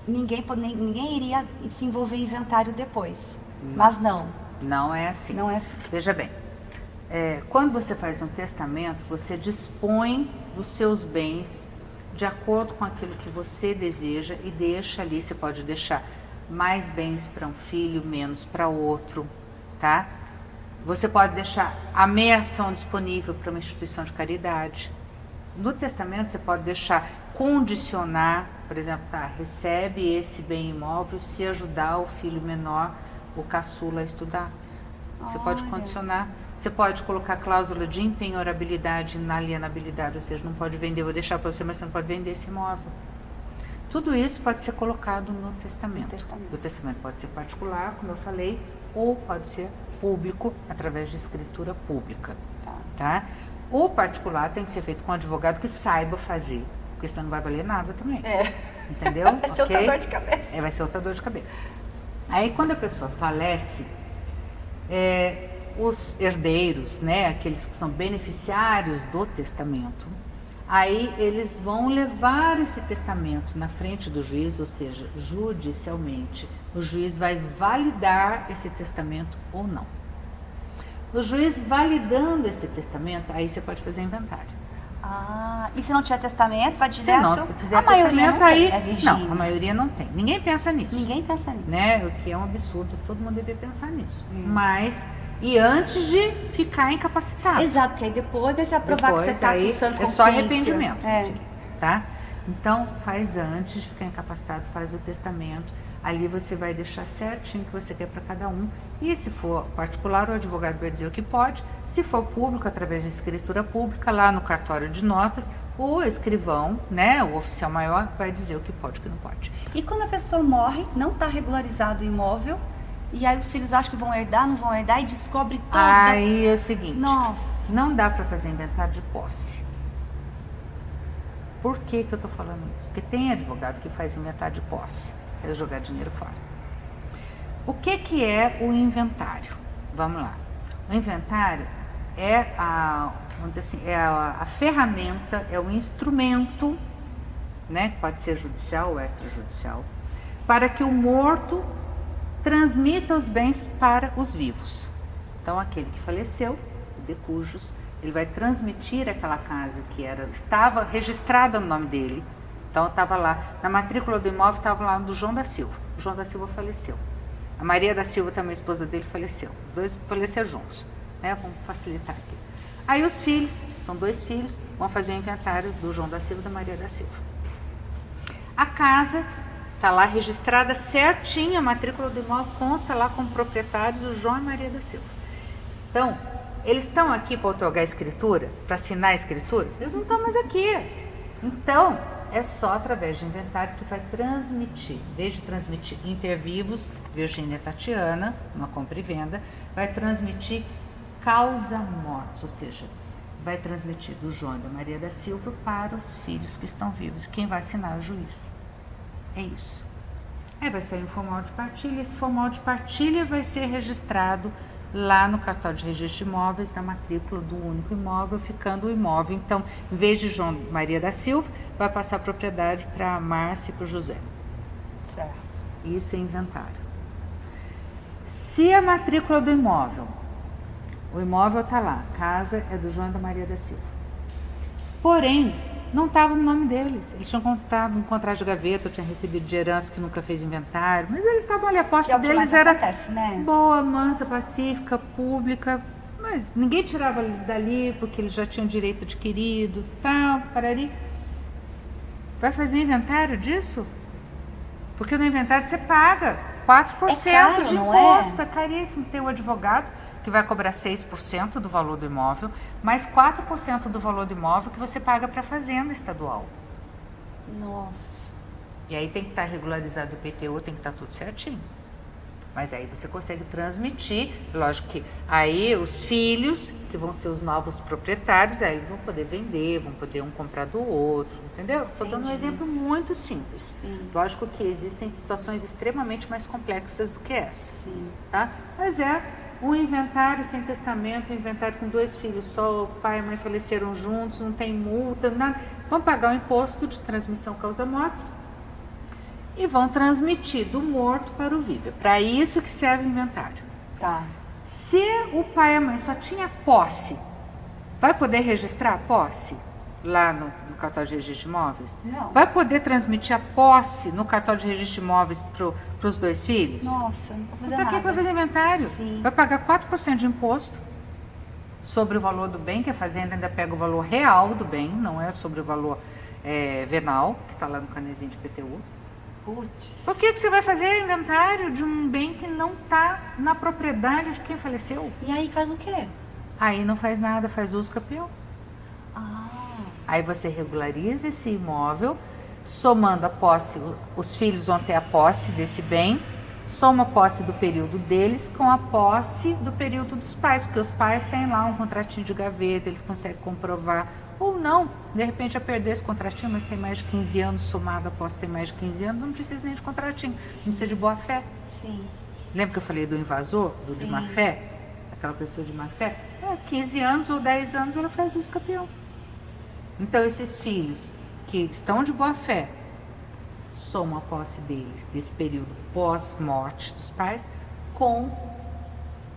ninguém iria se envolver em inventário depois. Mas não, Não é assim. não é assim. Veja bem, quando você faz um testamento, você dispõe dos seus bens de acordo com aquilo que você deseja e deixa ali, você pode deixar mais bens para um filho, menos para outro, tá? Você pode deixar a meia ação disponível para uma instituição de caridade. No testamento você pode deixar condicionar, por exemplo, recebe esse bem imóvel se ajudar o filho menor, o caçula, a estudar. Você pode Olha. condicionar. Você pode colocar cláusula de impenhorabilidade, inalienabilidade, ou seja, não pode vender, vou deixar para você, mas você não pode vender esse imóvel. Tudo isso pode ser colocado no testamento. No testamento. O testamento pode ser particular, como eu falei, ou pode ser público através de escritura pública. Tá? O particular tem que ser feito com um advogado que saiba fazer, porque senão não vai valer nada também. Entendeu? Vai ser outra dor de cabeça. Vai ser outra dor de cabeça. Aí quando a pessoa falece, os herdeiros, né, aqueles que são beneficiários do testamento, aí eles vão levar esse testamento na frente do juiz, ou seja, judicialmente. O juiz vai validar esse testamento ou não. O juiz validando esse testamento, aí você pode fazer inventário. E se não tiver testamento, vai direto? Se não fizer a maioria testamento, não aí... tem, Não, a maioria não tem. Ninguém pensa nisso. Ninguém pensa nisso. Né? O que é um absurdo, todo mundo deve pensar nisso. Mas, e antes de ficar incapacitado. Exato, porque aí depois vai se aprovar que você está com sã consciência. É só arrependimento. Filho, tá? Então, faz antes de ficar incapacitado, faz o testamento. Ali você vai deixar certinho o que você quer para cada um. E se for particular, o advogado vai dizer o que pode. Se for público, através de escritura pública, lá no cartório de notas, o escrivão, né, o oficial maior, vai dizer o que pode e o que não pode. E quando a pessoa morre, não está regularizado o imóvel, e aí os filhos acham que vão herdar, não vão herdar, e descobre tudo. Aí é o seguinte, nossa, não dá para fazer inventário de posse. Por que eu estou falando isso? Porque tem advogado que faz inventário de posse, é jogar dinheiro fora. O que é o inventário? Vamos lá. O inventário é vamos dizer assim, é a ferramenta, é o instrumento, né, pode ser judicial ou extrajudicial, para que o morto transmita os bens para os vivos. Então, aquele que faleceu, o de cujos, ele vai transmitir aquela casa que estava registrada no nome dele. Então, estava lá, na matrícula do imóvel, estava lá do João da Silva. O João da Silva faleceu. A Maria da Silva, também a esposa dele, faleceu. Os dois faleceram juntos. Né? Vamos facilitar aqui. Aí os filhos, são 2 filhos, vão fazer o inventário do João da Silva e da Maria da Silva. A casa está lá registrada certinha, a matrícula do imóvel consta lá como proprietários o João e Maria da Silva. Então, eles estão aqui para otorgar a escritura, para assinar a escritura? Eles não estão mais aqui. Então, é só através de inventário que vai transmitir, em vez de transmitir intervivos, Virgínia Tatiana, uma compra e venda, vai transmitir causa mortis, ou seja, vai transmitir do João e da Maria da Silva para os filhos que estão vivos. Quem vai assinar é o juiz. É isso. Aí vai sair um formal de partilha, esse formal de partilha vai ser registrado lá no cartório de registro de imóveis, na matrícula do único imóvel, ficando o imóvel. Então, em vez de João e Maria da Silva, vai passar a propriedade para a Márcia e para o José. Certo. Isso é inventário. Se a matrícula do imóvel, o imóvel está lá, a casa é do João e da Maria da Silva. Porém, não estava no nome deles. Eles tinham comprado um contrato de gaveta, tinham recebido de herança que nunca fez inventário, mas eles estavam ali, a posse deles era acontece, né? Boa, mansa, pacífica, pública, mas ninguém tirava eles dali porque eles já tinham direito adquirido, tal, parari. Vai fazer inventário disso? Porque no inventário você paga 4% caro, de imposto, é caríssimo. Tem o advogado que vai cobrar 6% do valor do imóvel, mais 4% do valor do imóvel que você paga para a fazenda estadual. Nossa. E aí tem que estar regularizado o IPTU, tem que estar tudo certinho. Mas aí você consegue transmitir, lógico que aí os filhos, que vão ser os novos proprietários, aí eles vão poder vender, vão poder um comprar do outro, entendeu? Estou dando um exemplo muito simples. Sim. Lógico que existem situações extremamente mais complexas do que essa. Sim. Tá? Mas é um inventário sem testamento, um inventário com 2 filhos só, o pai e a mãe faleceram juntos, não tem multa, nada. Vão pagar o imposto de transmissão causa-mortis e vão transmitir do morto para o vivo. É para isso que serve o inventário. Tá. Se o pai e a mãe só tinha posse, vai poder registrar a posse lá no cartório de registro de imóveis? Não. Vai poder transmitir a posse no cartório de registro de imóveis para os 2 filhos? Nossa, não vou fazer Para que nada. vai fazer inventário? Sim. Vai pagar 4% de imposto sobre o valor do bem, que a fazenda ainda pega o valor real do bem, não é sobre o valor venal, que está lá no canezinho de IPTU. Putz. Por que você vai fazer inventário de um bem que não está na propriedade de quem faleceu? E aí faz o quê? Aí não faz nada, faz uso capião. Ah, Aí você regulariza esse imóvel, somando a posse, os filhos vão ter a posse desse bem, soma a posse do período deles com a posse do período dos pais, porque os pais têm lá um contratinho de gaveta, eles conseguem comprovar, ou não, de repente a perder esse contratinho, mas tem mais de 15 anos, somado a posse tem mais de 15 anos, não precisa nem de contratinho, não precisa de boa fé. Sim. Lembra que eu falei do invasor, do de má fé? Aquela pessoa de má fé? 15 anos ou 10 anos ela faz uso capião. Então esses filhos que estão de boa fé, somam a posse deles, desse período pós-morte dos pais, com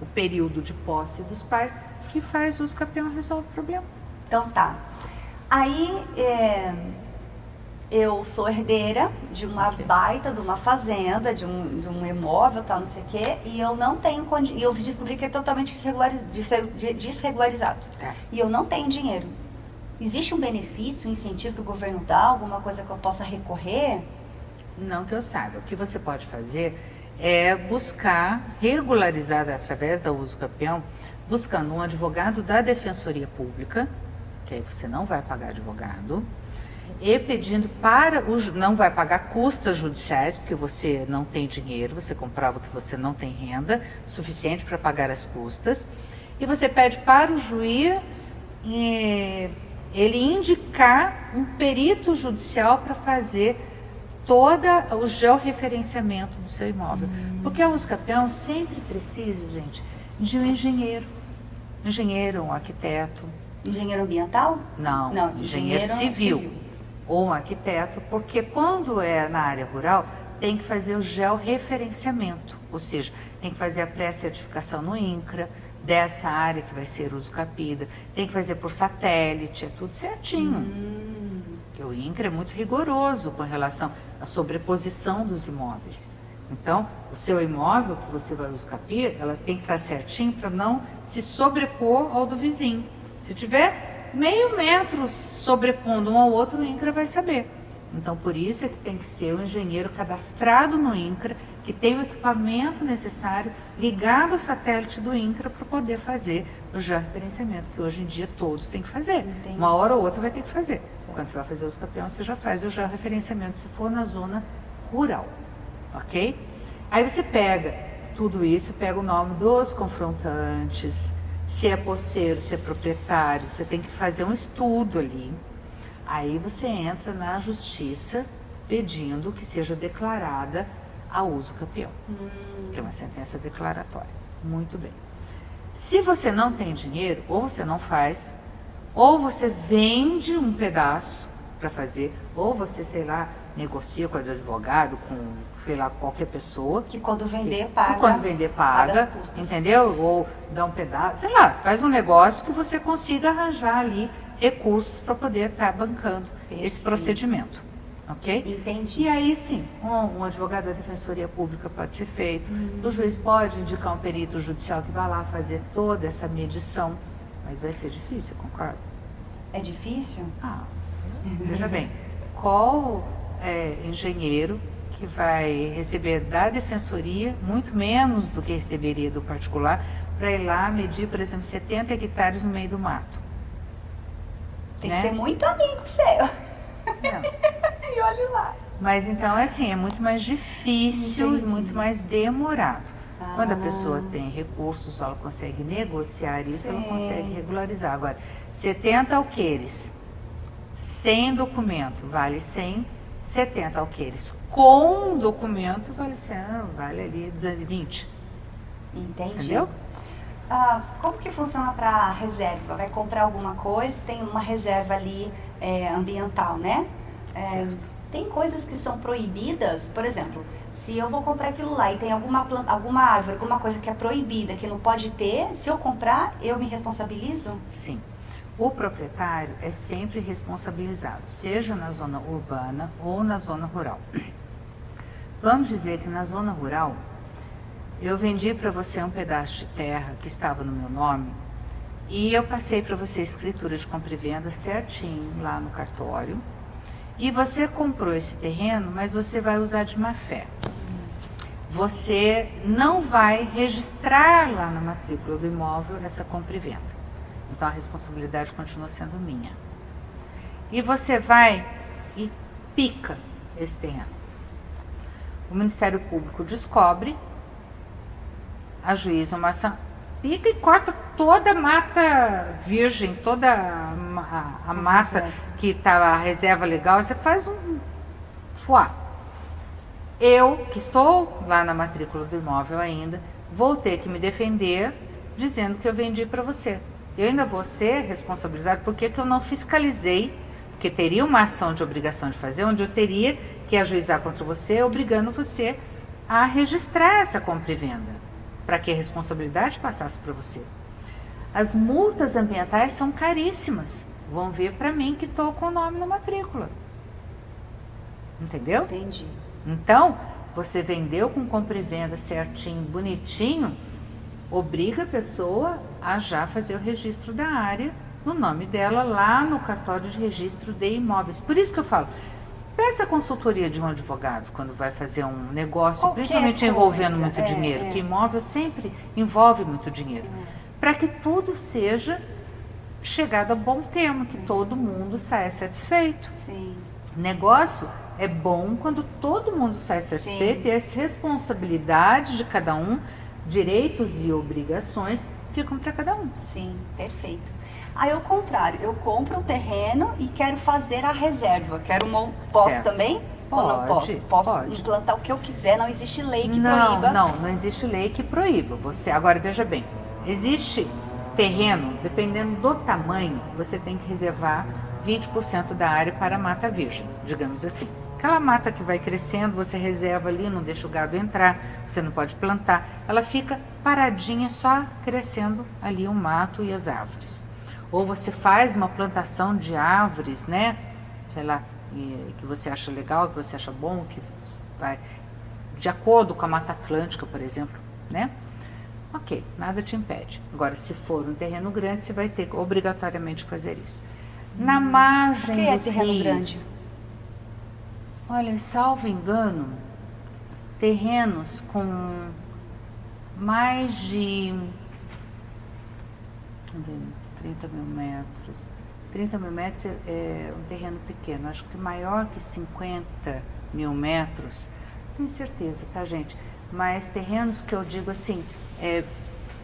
o período de posse dos pais, que faz uso capião e resolve o problema. Então tá. Aí eu sou herdeira de uma baita, de uma fazenda, de um imóvel, tal, não sei o quê, e eu não tenho e eu descobri que é totalmente desregularizado. Tá. E eu não tenho dinheiro. Existe um benefício, um incentivo que o governo dá, alguma coisa que eu possa recorrer? Não que eu saiba. O que você pode fazer é buscar regularizar através da uso capião, buscando um advogado da Defensoria Pública, que aí você não vai pagar advogado, e pedindo não vai pagar custas judiciais, porque você não tem dinheiro, você comprova que você não tem renda suficiente para pagar as custas, e você pede para o juiz ele indicar um perito judicial para fazer todo o georreferenciamento do seu imóvel. Porque a uso capião sempre precisa, gente, de um engenheiro. Um arquiteto. Engenheiro ambiental? Não, engenheiro engenheiro civil. Ou um arquiteto, porque quando é na área rural, tem que fazer o georreferenciamento. Ou seja, tem que fazer a pré-certificação no INCRA, dessa área que vai ser usucapida, tem que fazer por satélite, é tudo certinho. Porque o INCRA é muito rigoroso com relação à sobreposição dos imóveis. Então, o seu imóvel que você vai usucapir, ela tem que estar certinho para não se sobrepor ao do vizinho. Se tiver meio metro sobrepondo um ao outro, o INCRA vai saber. Então, por isso é que tem que ser um engenheiro cadastrado no INCRA, que tem o equipamento necessário, ligado ao satélite do INCRA para poder fazer o georreferenciamento, que hoje em dia todos têm que fazer. Entendi. Uma hora ou outra vai ter que fazer. Quando você vai fazer os capiões, você já faz o georreferenciamento, se for na zona rural, ok? Aí você pega tudo isso, pega o nome dos confrontantes, se é posseiro, se é proprietário, você tem que fazer um estudo ali. Aí você entra na justiça pedindo que seja declarada a uso capião, que é uma sentença declaratória. Muito bem. Se você não tem dinheiro, ou você não faz, ou você vende um pedaço para fazer, ou você, sei lá, negocia com o advogado, com, sei lá, qualquer pessoa. Que quando vender, paga. Quando vender, paga, as custas. entendeu? Ou dá um pedaço, sei lá, faz um negócio que você consiga arranjar ali recursos para poder estar bancando esse procedimento, ok? Entendi. E aí sim, um advogado da Defensoria Pública pode ser feito, o juiz pode indicar um perito judicial que vai lá fazer toda essa medição, mas vai ser difícil, concorda? É difícil? Veja bem, qual engenheiro que vai receber da Defensoria, muito menos do que receberia do particular, para ir lá medir, por exemplo, 70 hectares no meio do mato? Tem né? que ser muito amigo seu. Não. E olha lá. Mas então, assim, é muito mais difícil e Entendi. muito mais demorado. Quando a Ah. pessoa tem recursos, ela consegue negociar isso, ela Sim. consegue regularizar. Agora, 70 alqueires, sem documento, vale 100. 70 alqueires com documento, vale 100, vale ali 220. Entendi. Entendeu? Como que funciona para reserva? Vai comprar alguma coisa, tem uma reserva ali ambiental, né? Certo. Tem coisas que são proibidas, por exemplo, se eu vou comprar aquilo lá e tem alguma planta, alguma árvore, alguma coisa que é proibida, que não pode ter, se eu comprar, eu me responsabilizo? Sim. O proprietário é sempre responsabilizado, seja na zona urbana ou na zona rural. Vamos dizer que na zona rural, eu vendi para você um pedaço de terra que estava no meu nome e eu passei para você a escritura de compra e venda certinho lá no cartório. E você comprou esse terreno, mas você vai usar de má fé. Você não vai registrar lá na matrícula do imóvel essa compra e venda. Então a responsabilidade continua sendo minha. E você vai e pica esse terreno. O Ministério Público descobre, ajuiza uma ação, pica e corta toda a mata virgem, toda a mata que está a reserva legal, você faz um fuá. Eu, que estou lá na matrícula do imóvel ainda, vou ter que me defender dizendo que eu vendi para você. Eu ainda vou ser responsabilizado porque que eu não fiscalizei, porque teria uma ação de obrigação de fazer, onde eu teria que ajuizar contra você, obrigando você a registrar essa compra e venda, para que a responsabilidade passasse para você. As multas ambientais são caríssimas. Vão ver para mim que estou com o nome na matrícula. Entendeu? Entendi. Então, você vendeu com compra e venda certinho, bonitinho, obriga a pessoa a já fazer o registro da área no nome dela lá no cartório de registro de imóveis. Por isso que eu falo, peça a consultoria de um advogado quando vai fazer um negócio, Qualquer principalmente coisa, envolvendo muito dinheiro, que imóvel sempre envolve muito dinheiro, para que tudo seja chegado a bom termo, que todo mundo saia satisfeito. Sim. Negócio é bom quando todo mundo sai satisfeito. Sim. E as responsabilidades de cada um, direitos e obrigações, ficam para cada um. Sim, perfeito. Aí ao contrário, eu compro um terreno e quero fazer a reserva. Posso Certo. também? Ou não Pode, posso? Posso pode. implantar o que eu quiser, não existe lei que proíba. Não existe lei que proíba. Você, agora veja bem, existe terreno, dependendo do tamanho, você tem que reservar 20% da área para mata virgem, digamos assim. Aquela mata que vai crescendo, você reserva ali, não deixa o gado entrar, você não pode plantar. Ela fica paradinha, só crescendo ali o mato e as árvores. Ou você faz uma plantação de árvores, né? Sei lá, que você acha legal, que você acha bom, que vai de acordo com a Mata Atlântica, por exemplo, né? Ok, nada te impede. Agora, se for um terreno grande, você vai ter obrigatoriamente que fazer isso. Na margem O que é dos terreno rios, grande? olha, salvo engano, terrenos com mais de 30 mil metros. 30 mil metros é um terreno pequeno. Acho que maior que 50 mil metros, não tenho certeza, tá, gente? Mas terrenos que eu digo assim,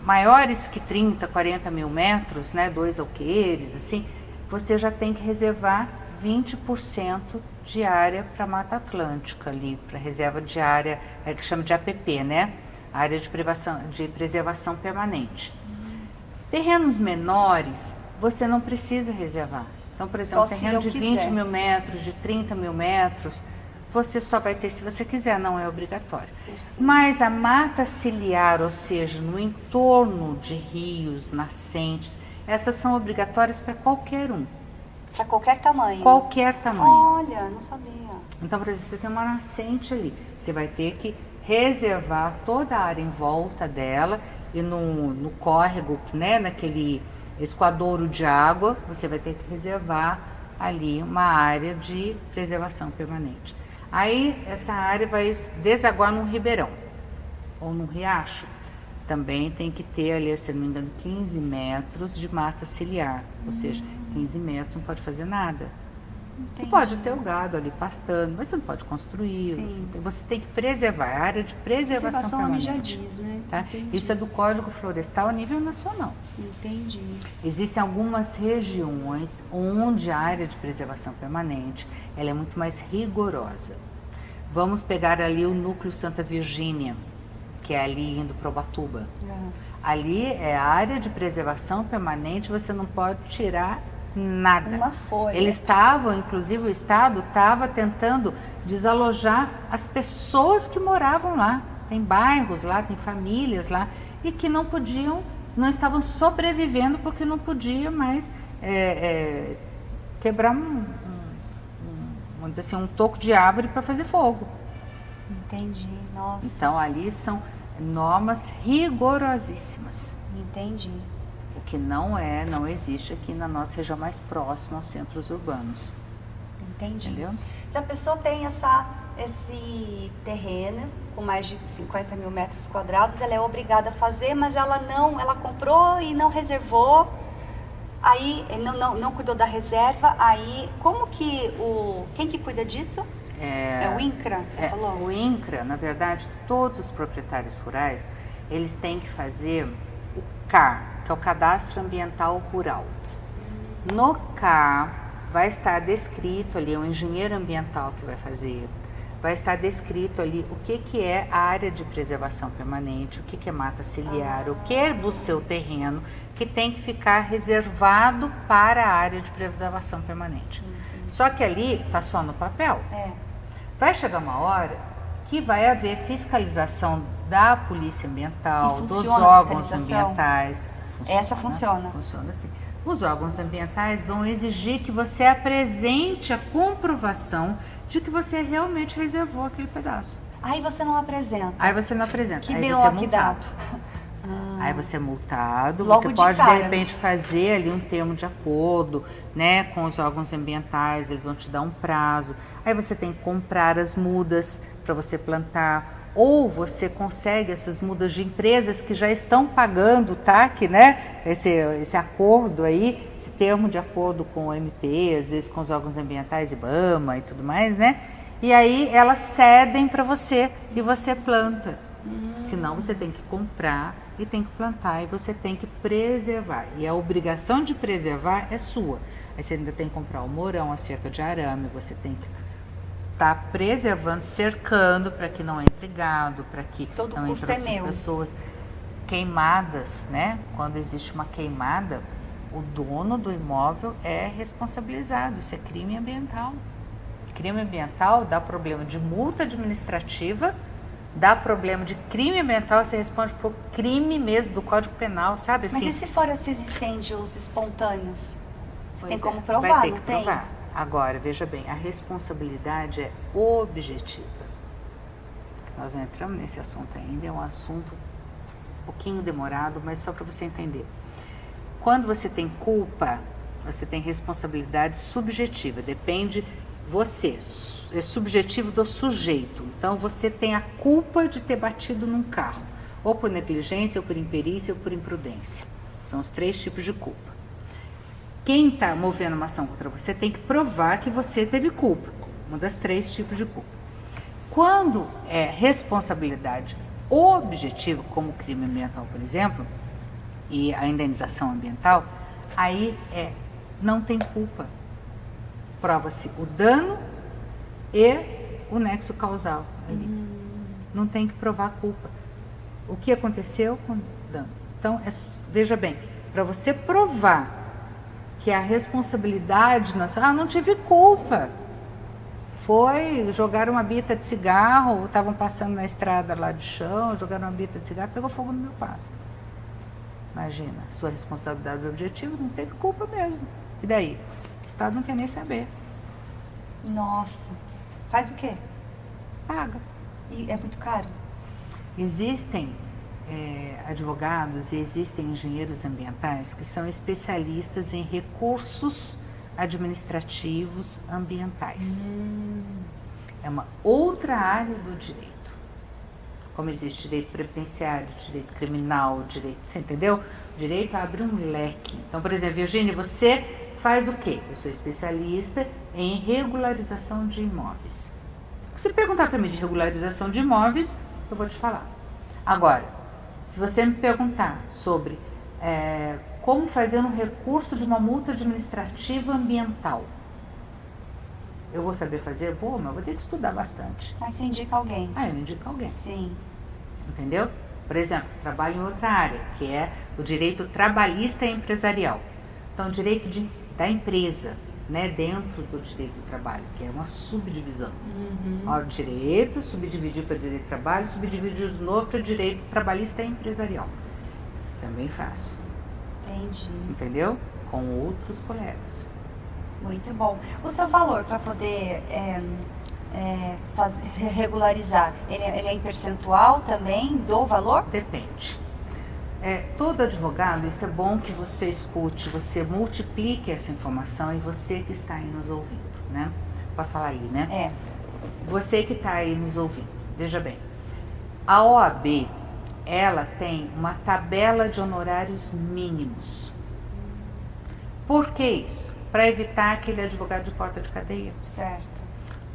maiores que 30, 40 mil metros, né, 2 alqueires, assim, você já tem que reservar 20% de área para Mata Atlântica ali, para reserva de área, que chama de APP, né? Área de preservação permanente. Terrenos menores, você não precisa reservar. Então, por exemplo, terreno de 20 mil metros, de 30 mil metros, você só vai ter se você quiser, não é obrigatório. Mas a mata ciliar, ou seja, no entorno de rios, nascentes, essas são obrigatórias para qualquer um. Para qualquer tamanho? Qualquer tamanho. Olha, não sabia. Então, por exemplo, você tem uma nascente ali, você vai ter que reservar toda a área em volta dela e no córrego, né, naquele escoadouro de água, você vai ter que reservar ali uma área de preservação permanente. Aí, essa área vai desaguar num ribeirão ou num riacho. Também tem que ter ali, se não me engano, 15 metros de mata ciliar, ou seja, 15 metros não pode fazer nada. Você pode ter o gado ali pastando, mas você não pode construir. Você tem que preservar, a área de preservação permanente. Já diz, né? Tá? Isso é do Código Florestal a nível nacional. Entendi. Existem algumas regiões onde a área de preservação permanente ela é muito mais rigorosa. Vamos pegar ali o núcleo Santa Virgínia, que é ali indo para Ubatuba. Ali é a área de preservação permanente, você não pode tirar nada. Uma folha. Eles estavam, inclusive o Estado estava tentando desalojar as pessoas que moravam lá. Tem bairros lá, tem famílias lá, e que não podiam, não estavam sobrevivendo porque não podia mais quebrar vamos dizer assim, um toco de árvore para fazer fogo. Entendi, nossa. Então ali são normas rigorosíssimas. Entendi. O que não existe aqui na nossa região mais próxima aos centros urbanos. Entendi. Entendeu? Se a pessoa tem esse terreno com mais de 50 mil metros quadrados, ela é obrigada a fazer, mas ela comprou e não reservou, aí não cuidou da reserva, aí como que quem que cuida disso? É o INCRA, você falou? O INCRA, na verdade, todos os proprietários rurais, eles têm que fazer o CAR, que é o Cadastro Ambiental Rural. No CAR vai estar descrito ali, é um engenheiro ambiental que vai fazer, vai estar descrito ali o que é a área de preservação permanente, o que é mata ciliar, o que é do seu terreno que tem que ficar reservado para a área de preservação permanente. Só que ali está só no papel. Vai chegar uma hora que vai haver fiscalização da polícia ambiental, dos órgãos ambientais. Essa funciona. Funciona assim. Os órgãos ambientais vão exigir que você apresente a comprovação de que você realmente reservou aquele pedaço. Aí você não apresenta. Aí você não apresenta. Que aí BO você é que dá. multado. Aí você é multado, Logo você de pode cara, de repente fazer ali um termo de acordo, né, com os órgãos ambientais, eles vão te dar um prazo. Aí você tem que comprar as mudas para você plantar, ou você consegue essas mudas de empresas que já estão pagando o TAC, né, esse acordo aí, esse termo de acordo com o MP, às vezes com os órgãos ambientais, IBAMA e tudo mais, né? E aí elas cedem para você e você planta. Senão você tem que comprar e tem que plantar e você tem que preservar. E a obrigação de preservar é sua. Aí você ainda tem que comprar o morão, a cerca de arame, você tem que estar preservando, cercando para que não entre gado, para que todo não custo entre pessoas. Queimadas, né? Quando existe uma queimada, o dono do imóvel é responsabilizado. Isso é crime ambiental. Crime ambiental dá problema de multa administrativa, dá problema de crime ambiental, você responde por crime mesmo do Código Penal, sabe assim? Mas e se forem esses incêndios espontâneos? Tem como provar, vai ter não que tem? provar. Agora, veja bem, a responsabilidade é objetiva. Nós não entramos nesse assunto ainda, é um assunto um pouquinho demorado, mas só para você entender. Quando você tem culpa, você tem responsabilidade subjetiva, depende você, é subjetivo do sujeito. Então você tem a culpa de ter batido num carro, ou por negligência, ou por imperícia, ou por imprudência. São os 3 tipos de culpa. Quem está movendo uma ação contra você tem que provar que você teve culpa, uma das 3 tipos de culpa. Quando é responsabilidade objetiva, como o crime ambiental, por exemplo, e a indenização ambiental, aí não tem culpa. Prova-se o dano e o nexo causal ali. Não tem que provar a culpa. O que aconteceu com o dano. Então, veja bem, para você provar que a responsabilidade, não tive culpa. Foi, jogaram uma bita de cigarro, estavam passando na estrada lá de chão, jogaram uma bita de cigarro, pegou fogo no meu pasto. Imagina, sua responsabilidade objetiva não teve culpa mesmo. E daí? O Estado não quer nem saber. Nossa. Faz o quê? Paga. E é muito caro? Existem advogados e existem engenheiros ambientais que são especialistas em recursos administrativos ambientais. É uma outra área do direito. Como existe direito previdenciário, direito criminal, direito, você entendeu? O direito abre um leque. Então, por exemplo, Virgínia, você faz o quê? Eu sou especialista em regularização de imóveis. Se perguntar para mim de regularização de imóveis, eu vou te falar. Agora, se você me perguntar sobre como fazer um recurso de uma multa administrativa ambiental, eu vou saber fazer? Vou, mas eu vou ter que estudar bastante. Aí você indica alguém. Eu indico alguém. Sim. Entendeu? Por exemplo, trabalho em outra área, que é o direito trabalhista e empresarial. Então, o direito da empresa, né, dentro do direito do trabalho, que é uma subdivisão. O direito, subdividiu para direito do trabalho, subdividiu de novo para direito trabalhista e empresarial. Também faço. Entendi. Entendeu? Com outros colegas. Muito bom. O seu valor para poder regularizar, ele é em percentual também do valor? Depende. Todo advogado, isso é bom que você escute, você multiplique essa informação e você que está aí nos ouvindo, né? Posso falar aí, né? Você que está aí nos ouvindo, veja bem, a OAB, ela tem uma tabela de honorários mínimos. Por que isso? Para evitar aquele advogado de porta de cadeia. Certo.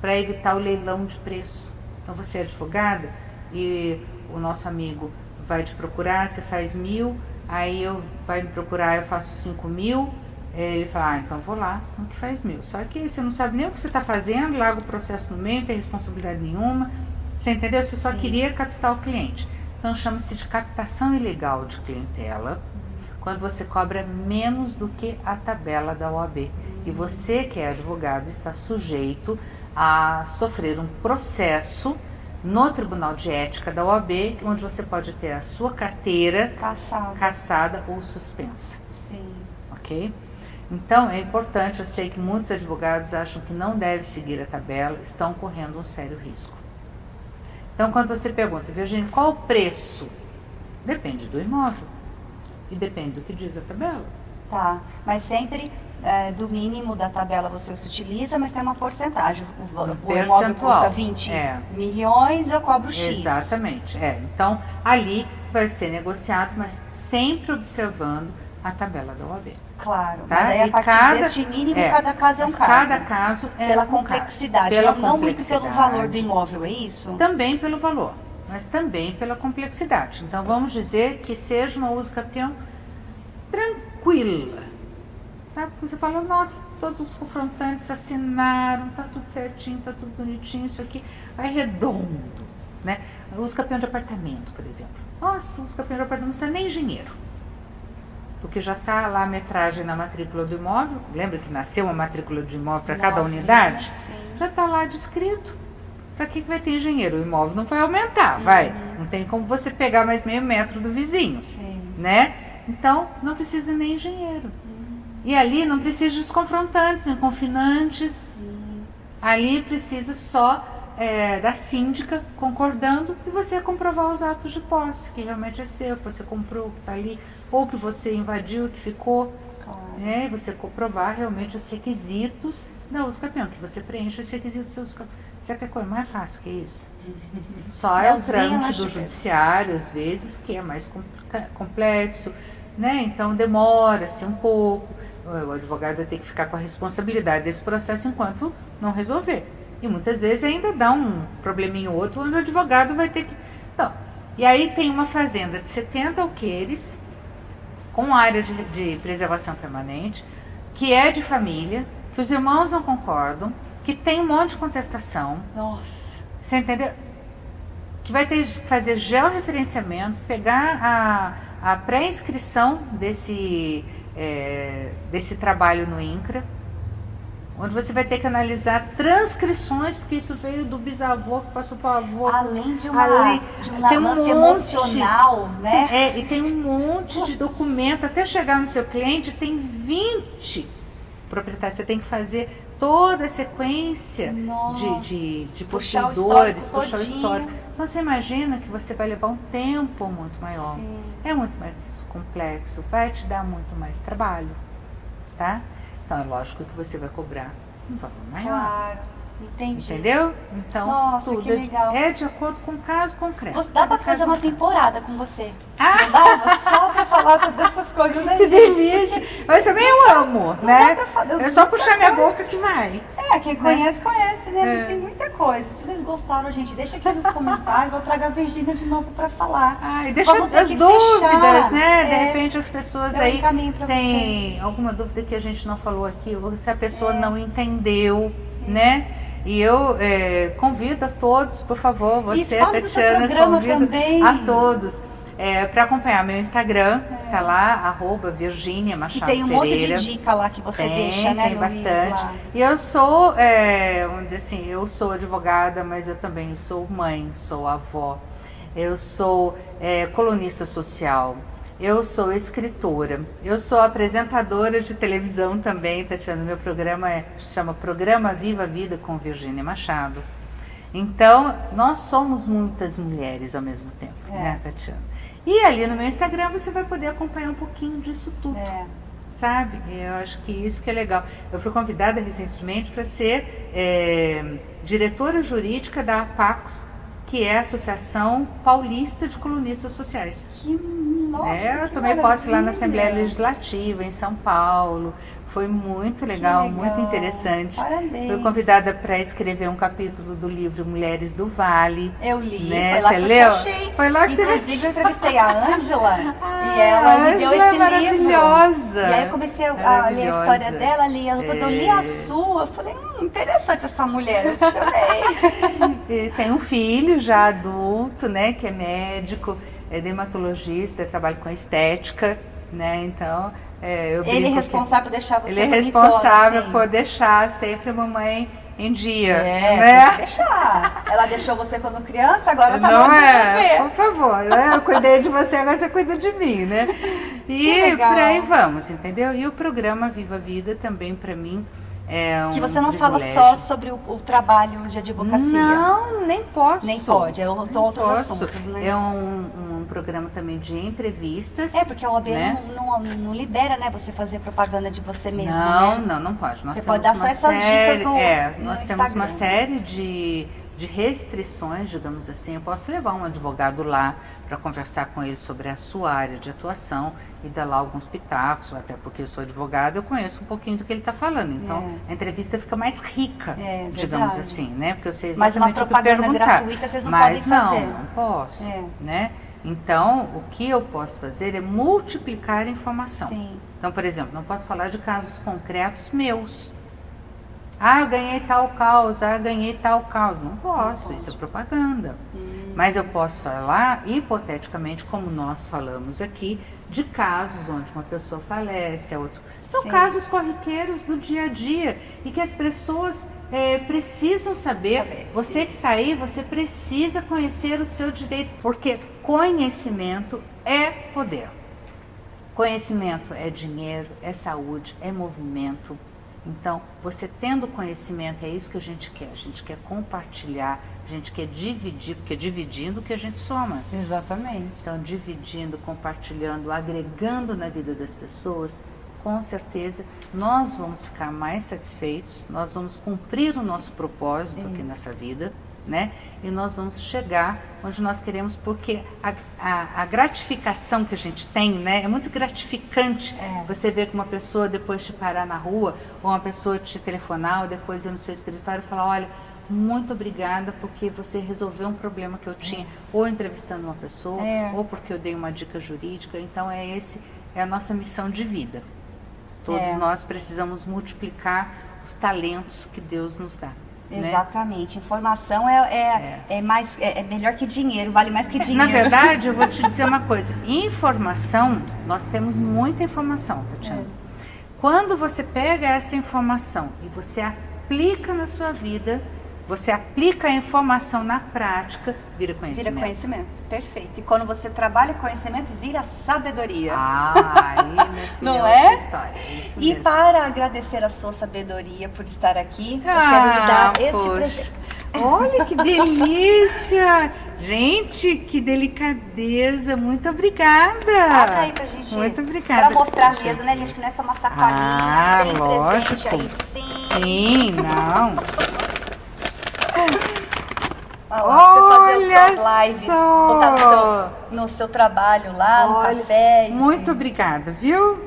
para evitar o leilão de preço. Então você é advogada e o nosso amigo vai te procurar, você faz 1.000, aí vai me procurar, eu faço 5.000, ele fala, então vou lá, no que faz 1.000. Só que você não sabe nem o que você está fazendo, larga o processo no meio, não tem responsabilidade nenhuma, você entendeu? Você só queria captar o cliente. Então chama-se de captação ilegal de clientela, quando você cobra menos do que a tabela da OAB. E você, que é advogado, está sujeito a sofrer um processo no Tribunal de Ética da OAB, onde você pode ter a sua carteira cassada ou suspensa. Sim. Ok? Então, é importante, eu sei que muitos advogados acham que não deve seguir a tabela, estão correndo um sério risco. Então, quando você pergunta, Virginia, qual o preço? Depende do imóvel e depende do que diz a tabela. Tá, mas sempre do mínimo da tabela você os utiliza, mas tem uma porcentagem. O imóvel custa 20 milhões, eu cobro X. Exatamente. Então, ali vai ser negociado, mas sempre observando a tabela da OAB. Claro, tá? Mas aí a partir deste mínimo, cada caso é um caso. Cada caso é pela um complexidade, caso. Não muito pelo valor do imóvel, é isso? Também pelo valor, mas também pela complexidade. Então, vamos dizer que seja uma uso capião tranquila. Tá? Porque você fala, nossa, todos os confrontantes assinaram, tá tudo certinho, tá tudo bonitinho, isso aqui é redondo, né? O uso capião de apartamento, por exemplo. Nossa, o uso capião de apartamento não precisa nem engenheiro. Porque já está lá a metragem na matrícula do imóvel, lembra que nasceu uma matrícula de imóvel para cada unidade? Sim. Já está lá descrito. Para que vai ter engenheiro? O imóvel não vai aumentar, vai. Não tem como você pegar mais meio metro do vizinho, né? Então, não precisa nem engenheiro. E ali não precisa dos confrontantes, nem confinantes. Ali precisa só da síndica concordando e você comprovar os atos de posse, que realmente é seu, que você comprou, que está ali, ou que você invadiu, que ficou. Né? Você comprovar realmente os requisitos da uso capião, que você preenche os requisitos do uso capião. Será que é coisa mais fácil que isso? Só é o trâmite do judiciário, às vezes, que é mais complexo, né? Então demora-se um pouco. O advogado vai ter que ficar com a responsabilidade desse processo enquanto não resolver. E muitas vezes ainda dá um probleminho ou outro, onde o advogado vai ter que... Então, e aí tem uma fazenda de 70 alqueires, com área de preservação permanente, que é de família, que os irmãos não concordam, que tem um monte de contestação. Nossa. Você entendeu? Que vai ter que fazer georreferenciamento, pegar a pré-inscrição desse trabalho no INCRA, onde você vai ter que analisar transcrições, porque isso veio do bisavô que passou para o avô. Além de um lance emocional, né? E tem um monte de documento, até chegar no seu cliente, tem 20 proprietários. Você tem que fazer toda a sequência de possuidores, puxar o histórico. Então você imagina que você vai levar um tempo muito maior. Sim. É muito mais complexo, vai te dar muito mais trabalho, tá? Então é lógico que você vai cobrar um valor maior. Claro, entendi. Entendeu? Então, nossa, tudo que legal. é de acordo com o caso concreto. Dá pra fazer uma temporada com você. Ah! Não dava? Só pra falar sobre essas coisas, né, Que gente? delícia! Mas também eu amo, né? Eu É só puxar minha boca que vai. Quem conhece, conhece, né? Mas tem muita coisa. Se vocês gostaram, gente, deixa aqui nos comentários. Vou tragar a Virgínia de novo pra falar. E deixa as dúvidas, né? De repente as pessoas aí têm alguma dúvida que a gente não falou aqui, ou se a pessoa não entendeu, né? E eu convido a todos, por favor, você, Tatiana, convido a todos para acompanhar meu Instagram, tá lá, @Virginia Machado Pereira. E tem um monte de dica lá que você deixa, né? Tem bastante. E eu sou, vamos dizer assim, eu sou advogada, mas eu também sou mãe, sou avó, eu sou colunista social, eu sou escritora, eu sou apresentadora de televisão também, Tatiana. Meu programa chama Programa Viva a Vida com Virginia Machado. Então, nós somos muitas mulheres ao mesmo tempo, né, Tatiana? E ali no meu Instagram você vai poder acompanhar um pouquinho disso tudo, sabe? Eu acho que isso que é legal. Eu fui convidada recentemente para ser diretora jurídica da APACOS, que é a Associação Paulista de Colunistas Sociais. Nossa, eu tomei posse lá na Assembleia Legislativa, em São Paulo. foi muito legal, legal. muito interessante. Parabéns. Fui convidada para escrever um capítulo do livro Mulheres do Vale. Eu li, Né? foi lá Você que leu? eu te achei. Foi lá que Inclusive, eu entrevistei a Ângela e a ela me deu Ângela esse é maravilhosa. livro. E aí eu comecei a ler a Maravilhosa. história dela, quando eu li a sua, eu falei, interessante essa mulher, eu te chamei. E tem um filho já adulto, né, que é médico, é dermatologista, trabalha com estética, né, então... eu Ele é brinco responsável por deixar você Ele é bonitona, responsável assim. por deixar sempre a mamãe em dia, Tem né? que deixar. Ela deixou você quando criança, agora tá Não dando é? pra Por favor, né? Eu cuidei de você, agora você cuida de mim, né? E legal. por aí vamos, entendeu? E o programa Viva a Vida também para mim é um Que você não fala privilégio. só sobre o trabalho de advocacia. Não, nem posso. Nem pode, são outros Posso. assuntos, né? É um programa também de entrevistas. É, porque a OAB né? não libera, né, você fazer propaganda de você mesmo, né? Não pode. Nós Você temos pode dar só uma essas série, dicas no nós temos uma Instagram. série de restrições, digamos assim. Eu posso levar um advogado lá para conversar com ele sobre a sua área de atuação e dar lá alguns pitacos, até porque eu sou advogada, eu conheço um pouquinho do que ele está falando. Então, a entrevista fica mais rica, digamos verdade. assim, né? Porque eu sei Mas uma exatamente o que propaganda perguntar. gratuita vocês não Mas podem fazer. não posso, É. né? Então, o que eu posso fazer é multiplicar a informação. Sim. Então, por exemplo, não posso falar de casos concretos meus. Ah, eu ganhei tal causa, eu ganhei tal causa. Não posso, isso é propaganda. Mas eu posso falar, hipoteticamente, como nós falamos aqui, de casos onde uma pessoa falece, a outra... São Sim. casos corriqueiros do dia a dia e que as pessoas precisam saber. Você que está aí, você precisa conhecer o seu direito, porque conhecimento é poder. Conhecimento é dinheiro, é saúde, é movimento. Então, você tendo conhecimento, é isso que a gente quer compartilhar, a gente quer dividir, porque é dividindo que a gente soma. Exatamente. Então, dividindo, compartilhando, agregando na vida das pessoas, com certeza nós vamos ficar mais satisfeitos, nós vamos cumprir o nosso propósito aqui nessa vida, né? E nós vamos chegar onde nós queremos, porque a gratificação que a gente tem, né? É muito gratificante você ver que uma pessoa depois te parar na rua, ou uma pessoa te telefonar, ou depois ir no seu escritório e falar, olha, muito obrigada porque você resolveu um problema que eu tinha, ou entrevistando uma pessoa, ou porque eu dei uma dica jurídica. Então é a nossa missão de vida. Todos nós precisamos multiplicar os talentos que Deus nos dá. Exatamente. Né? Informação é melhor que dinheiro, vale mais que dinheiro. Na verdade, eu vou te dizer uma coisa. Informação, nós temos muita informação, Tatiana. Quando você pega essa informação e você aplica na sua vida, você aplica a informação na prática, vira conhecimento. Vira conhecimento, perfeito. E quando você trabalha conhecimento, vira sabedoria. Aí, minha filha, não outra é? história. Isso E mesmo. para agradecer a sua sabedoria por estar aqui, eu quero lhe dar este presente. Olha que delícia! Gente, que delicadeza! Muito obrigada! Abre aí pra gente. Muito obrigada. Pra mostrar mesmo, né, gente? Que não é só uma sacolinha. Tem lógico. presente aí, sim. Sim, não. Olha lá, você fazer Olha as suas lives, só. botar no seu trabalho lá, no café. Muito obrigada, viu?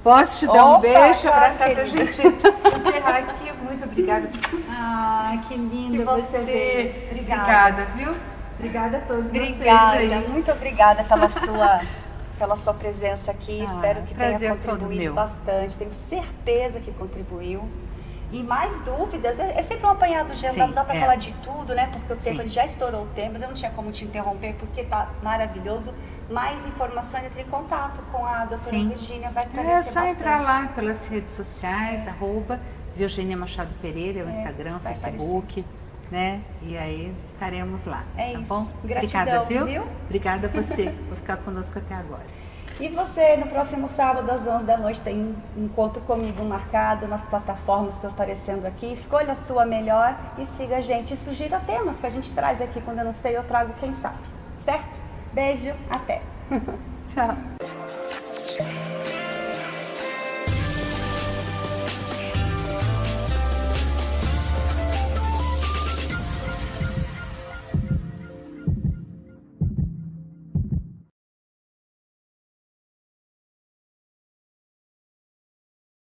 Posso te dar um beijo, abraçar pra querida. gente encerrar aqui. Muito obrigada. Ah, que linda Que bom você você. veio. Obrigada, viu? Obrigada a todos Obrigada, vocês aí. muito obrigada pela sua presença aqui. Espero que tenha prazer todo contribuído meu. bastante. Tenho certeza que contribuiu. E mais dúvidas, é sempre um apanhado geral, Sim, não dá para falar de tudo, né? Porque o Sim. tempo ele já estourou o tempo, mas eu não tinha como te interromper porque tá maravilhoso. Mais informações, entre em contato com a doutora Sim. Virgínia, vai É esclarecer só bastante. entrar lá pelas redes sociais, @Virgínia Machado Pereira, é o Instagram, vai Facebook, né? E aí estaremos lá, É tá isso. bom? Gratidão, Obrigada, viu? Obrigada a você por ficar conosco até agora. E você, no próximo sábado, às 11 da noite, tem um encontro comigo marcado nas plataformas que estão aparecendo aqui. Escolha a sua melhor e siga a gente. E sugira temas que a gente traz aqui. Quando eu não sei, eu trago quem sabe. Certo? Beijo, até. Tchau.